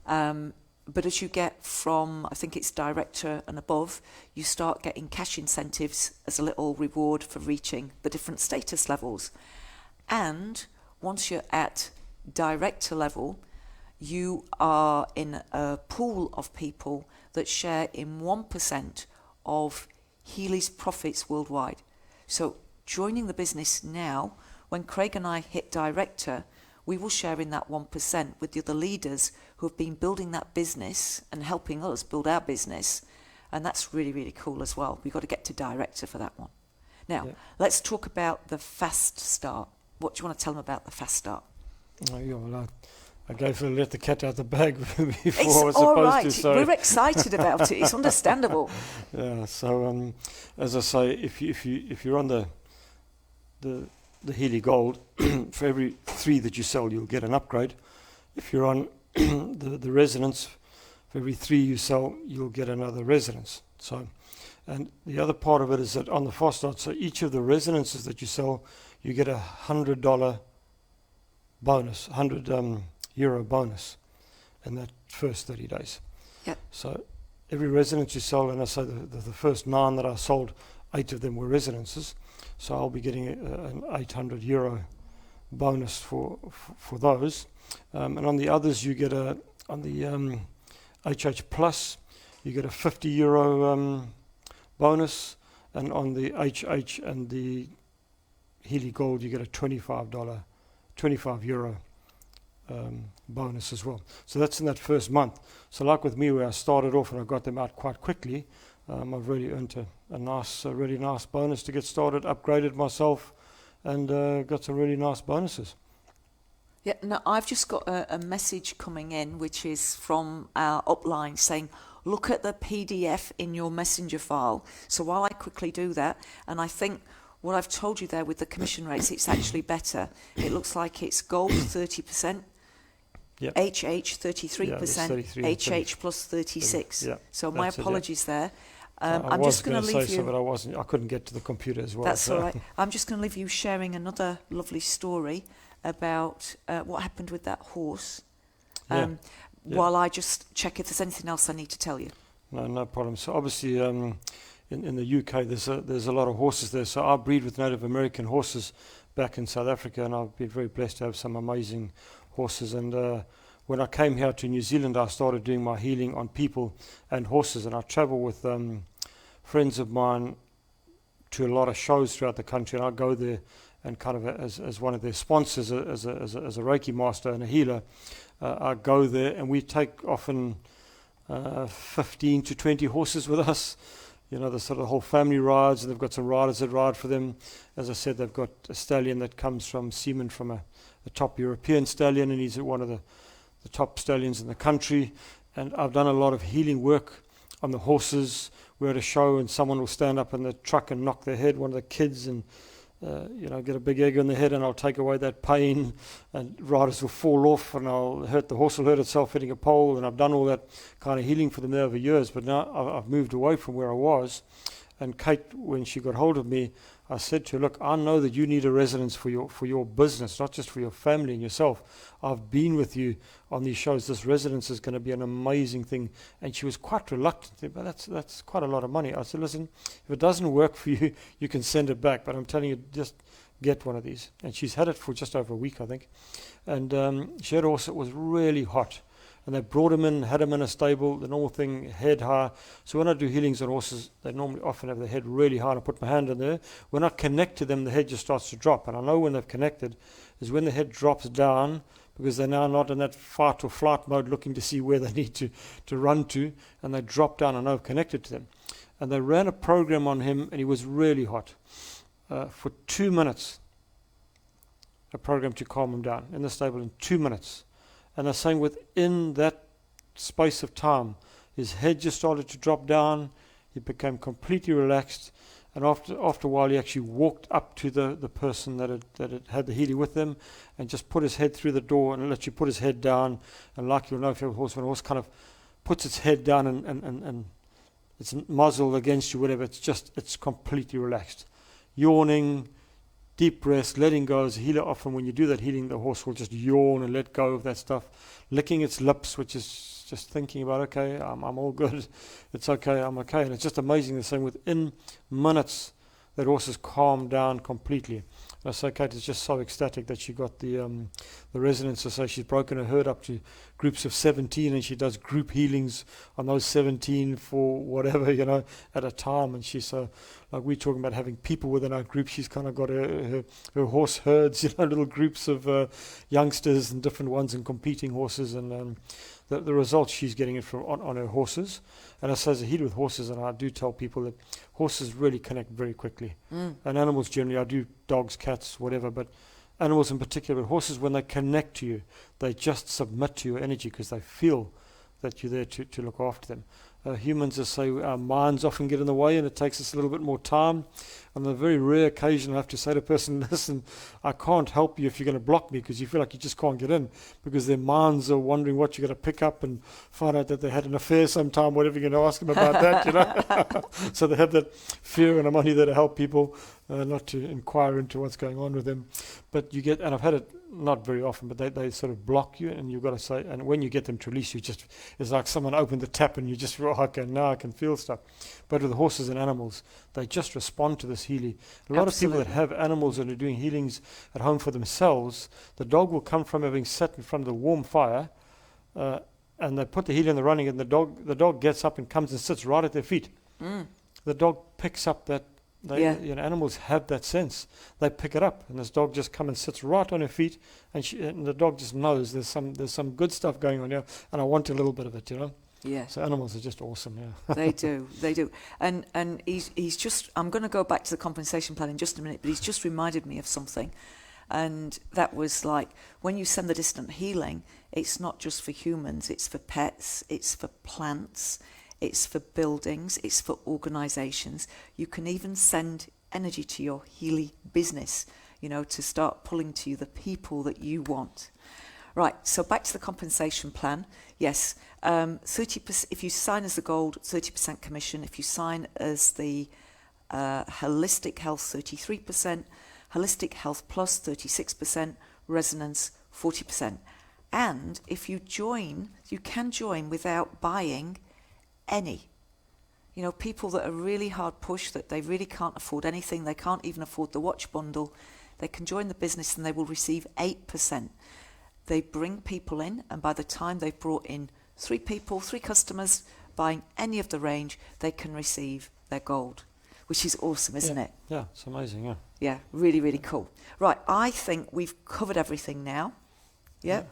Speaker 1: But as you get from, I think it's director and above, you start getting cash incentives as a little reward for reaching the different status levels. And once you're at director level, you are in a pool of people that share in 1% of Heelys profits worldwide. So joining the business now, when Craig and I hit director, we will share in that 1% with the other leaders who have been building that business and helping us build our business. And that's really, really cool as well. We've got to get to director for that one. Now, Let's talk about the fast start. What do you want to tell them about the fast start?
Speaker 2: I gave her let the cat out the bag before
Speaker 1: It's
Speaker 2: I was
Speaker 1: all
Speaker 2: supposed
Speaker 1: right.
Speaker 2: to. So
Speaker 1: We're excited about it. It's understandable.
Speaker 2: yeah. So as I say, if you're on the Heely Gold, for every 3 that you sell, you'll get an upgrade. If you're on the Resonance, for every 3 you sell, you'll get another Resonance. So, and the other part of it is that on the fast start, so each of the Resonances that you sell, you get $100 bonus, €100 bonus in that first 30 days.
Speaker 1: Yep.
Speaker 2: So every Resonance you sell, and I say the first 9 that I sold, 8 of them were Resonances. So I'll be getting an €800 bonus for those. And on the others, you get on the HH Plus, you get a €50 bonus. And on the HH and the Heely Gold, you get a €25 bonus as well. So that's in that first month. So like with me, where I started off and I got them out quite quickly, I've really earned a really nice bonus to get started, upgraded myself, and got some really nice bonuses.
Speaker 1: Yeah, no, I've just got a message coming in, which is from our upline saying, look at the PDF in your messenger file. So while I quickly do that, and I think what I've told you there with the commission rates, it's actually better. It looks like it's gold 30%,
Speaker 2: Yep.
Speaker 1: HH 33%, HH plus 36.
Speaker 2: Yeah,
Speaker 1: so my apologies there.
Speaker 2: I
Speaker 1: I'm
Speaker 2: was
Speaker 1: just going to
Speaker 2: say
Speaker 1: leave you.
Speaker 2: so, but I couldn't get to the computer as well.
Speaker 1: That's
Speaker 2: so.
Speaker 1: all right. I'm just going to leave you sharing another lovely story about what happened with that horse. While I just check if there's anything else I need to tell you.
Speaker 2: No problem. So obviously, in the UK, there's a lot of horses there. So I breed with Native American horses back in South Africa, and I've been very blessed to have some amazing horses. And when I came here to New Zealand, I started doing my healing on people and horses, and I travel with friends of mine to a lot of shows throughout the country, and I go there and kind of as one of their sponsors, as a Reiki master and a healer. I go there, and we take often 15 to 20 horses with us. You know, the sort of whole family rides, and they've got some riders that ride for them. As I said, they've got a stallion that comes from semen from a top European stallion, and he's one of the top stallions in the country, and I've done a lot of healing work on the horses. We're at a show and someone will stand up in the truck and knock their head, one of the kids, and get a big egg in the head, and I'll take away that pain, and riders will fall off, and the horse will hurt itself hitting a pole, and I've done all that kind of healing for them there over years. But now I've moved away from where I was, and Kate, when she got hold of me, I said to her, look, I know that you need a residence for your business, not just for your family and yourself. I've been with you on these shows. This residence is going to be an amazing thing. And she was quite reluctant, but that's quite a lot of money. I said, listen, if it doesn't work for you, you can send it back. But I'm telling you, just get one of these. And she's had it for just over a week, I think. And she had a horse that was really hot. And they brought him in, had him in a stable, the normal thing, head high. So when I do healings on horses, they normally often have their head really high, and I put my hand in there. When I connect to them, the head just starts to drop. And I know when they've connected is when the head drops down, because they're now not in that fight or flight mode looking to see where they need to run to, and they drop down. I know I've connected to them. And they ran a program on him, and he was really hot. For 2 minutes, a program to calm him down in the stable in 2 minutes. And they're saying within that space of time, his head just started to drop down. He became completely relaxed. And after a while, he actually walked up to the person that had the healing with them, and just put his head through the door and let you put his head down. And like you'll know if you have a horse, when a horse kind of puts its head down and its muzzle against you, whatever, it's completely relaxed. Yawning, deep breaths, letting go. As a healer, often when you do that healing, the horse will just yawn and let go of that stuff. Licking its lips, which is just thinking about, okay, I'm all good. It's okay, I'm okay. And it's just amazing. The same within minutes, that horse has calmed down completely. And so Kate is just so ecstatic that she got the resonance. So she's broken her herd up to groups of 17, and she does group healings on those 17 for whatever, at a time. And she's so, like we're talking about having people within our group, she's kind of got her horse herds, little groups of youngsters and different ones and competing horses. And the results she's getting it from on her horses. And I say as a healer with horses, and I do tell people that horses really connect very quickly. And animals generally, I do dogs, cats, whatever, but animals in particular, but horses, when they connect to you, they just submit to your energy because they feel that you're there to look after them. Humans, as say, our minds often get in the way, and it takes us a little bit more time. On a very rare occasion, I have to say to a person, listen, I can't help you if you're going to block me, because you feel like you just can't get in, because their minds are wondering what you're going to pick up and find out that they had an affair sometime, whatever you're going to ask them about that, So they have that fear, and I'm only there to help people, not to inquire into what's going on with them. But you get, and I've had it not very often, but they sort of block you, and you've got to say, and when you get them to release, it's like someone opened the tap and you just, okay, now I can feel stuff. But with horses and animals, they just respond to this healing. A lot of people that have animals and are doing healings at home for themselves, the dog will come from having sat in front of the warm fire, and they put the healing in the running, and the dog gets up and comes and sits right at their feet. The dog picks up that. Animals have that sense. They pick it up, and this dog just comes and sits right on her feet, and the dog just knows there's some good stuff going on here, and I want a little bit of it,
Speaker 1: Yeah.
Speaker 2: So animals are just awesome, yeah.
Speaker 1: They do. And he's just, I'm going to go back to the compensation plan in just a minute, but he's just reminded me of something. And that was like, when you send the distant healing, it's not just for humans, it's for pets, it's for plants, it's for buildings, it's for organisations. You can even send energy to your Healy business, to start pulling to you the people that you want. Right, so back to the compensation plan. Yes, 30%, if you sign as the gold, 30% commission. If you sign as the holistic health, 33%, holistic health plus, 36%, resonance, 40%. And if you join, you can join without buying any. People that are really hard pushed, that they really can't afford anything, they can't even afford the watch bundle, they can join the business and they will receive 8%. They bring people in, and by the time they've brought in 3 customers buying any of the range, they can receive their gold, which is awesome, isn't it?
Speaker 2: Yeah, it's amazing, yeah.
Speaker 1: Yeah, really, really cool. Right, I think we've covered everything now. Yeah.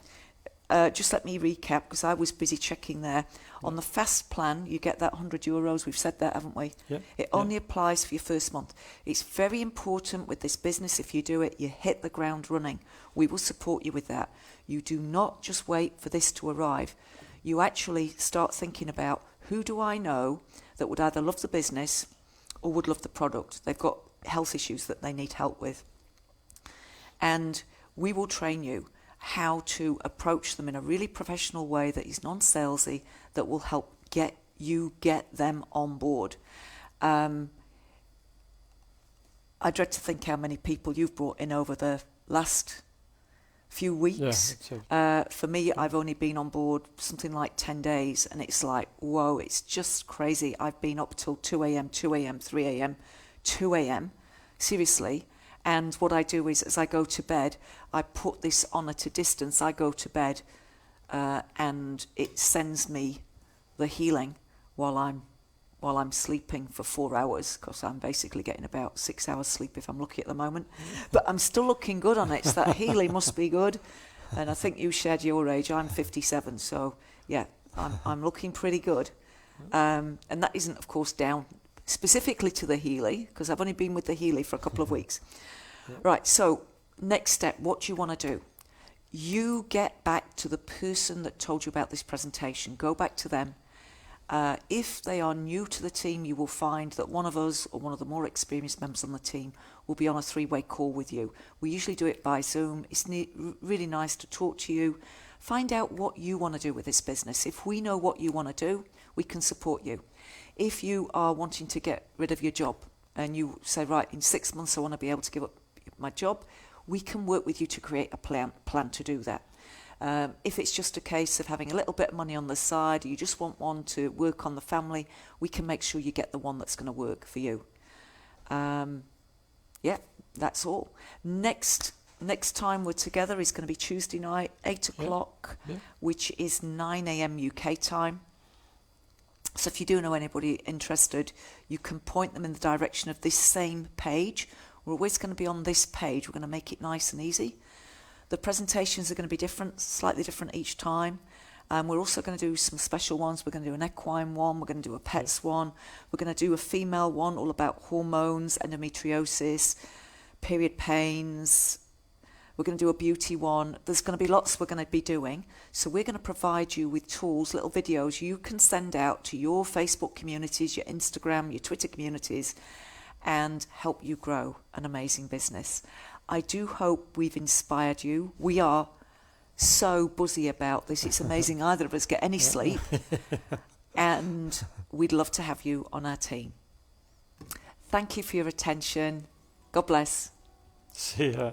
Speaker 1: just let me recap, because I was busy checking there. On the fast plan, you get that €100. We've said that, haven't we?
Speaker 2: Yeah.
Speaker 1: It only applies for your first month. It's very important with this business, if you do it, you hit the ground running. We will support you with that. You do not just wait for this to arrive. You actually start thinking about, who do I know that would either love the business or would love the product? They've got health issues that they need help with. And we will train you how to approach them in a really professional way that is non-salesy, that will help get them on board. I dread to think how many people you've brought in over the last few weeks. For me, I've only been on board something like 10 days, and it's like, whoa, it's just crazy. I've been up till 2 a.m., 3 a.m., 2 a.m., seriously. And what I do is, as I go to bed, I put this on at a distance. I go to bed and it sends me the healing while I'm sleeping for 4 hours, because I'm basically getting about 6 hours sleep if I'm lucky at the moment. But I'm still looking good on it, so that healing must be good. And I think you shared your age. I'm 57, so yeah, I'm looking pretty good. And that isn't, of course, down specifically to the Healy, because I've only been with the Healy for a couple of weeks.
Speaker 2: Yeah.
Speaker 1: Right, so next step, what do you want to do? You get back to the person that told you about this presentation. Go back to them. If they are new to the team, you will find that one of us or one of the more experienced members on the team will be on a 3-way call with you. We usually do it by Zoom. It's really nice to talk to you. Find out what you want to do with this business. If we know what you want to do, we can support you. If you are wanting to get rid of your job and you say, right, in 6 months I want to be able to give up my job, we can work with you to create a plan to do that. If it's just a case of having a little bit of money on the side, you just want one to work on the family, we can make sure you get the one that's going to work for you. Yeah, that's all. Next time we're together is going to be Tuesday night, 8 o'clock, which is 9 a.m. UK time. So if you do know anybody interested, you can point them in the direction of this same page. We're always going to be on this page. We're going to make it nice and easy. The presentations are going to be different, slightly different each time. We're also going to do some special ones. We're going to do an equine one. We're going to do a pets one. We're going to do a female one all about hormones, endometriosis, period pains. We're going to do a beauty one. There's going to be lots we're going to be doing. So we're going to provide you with tools, little videos you can send out to your Facebook communities, your Instagram, your Twitter communities, and help you grow an amazing business. I do hope we've inspired you. We are so buzzy about this. It's amazing either of us get any sleep. And we'd love to have you on our team. Thank you for your attention. God bless.
Speaker 2: See ya.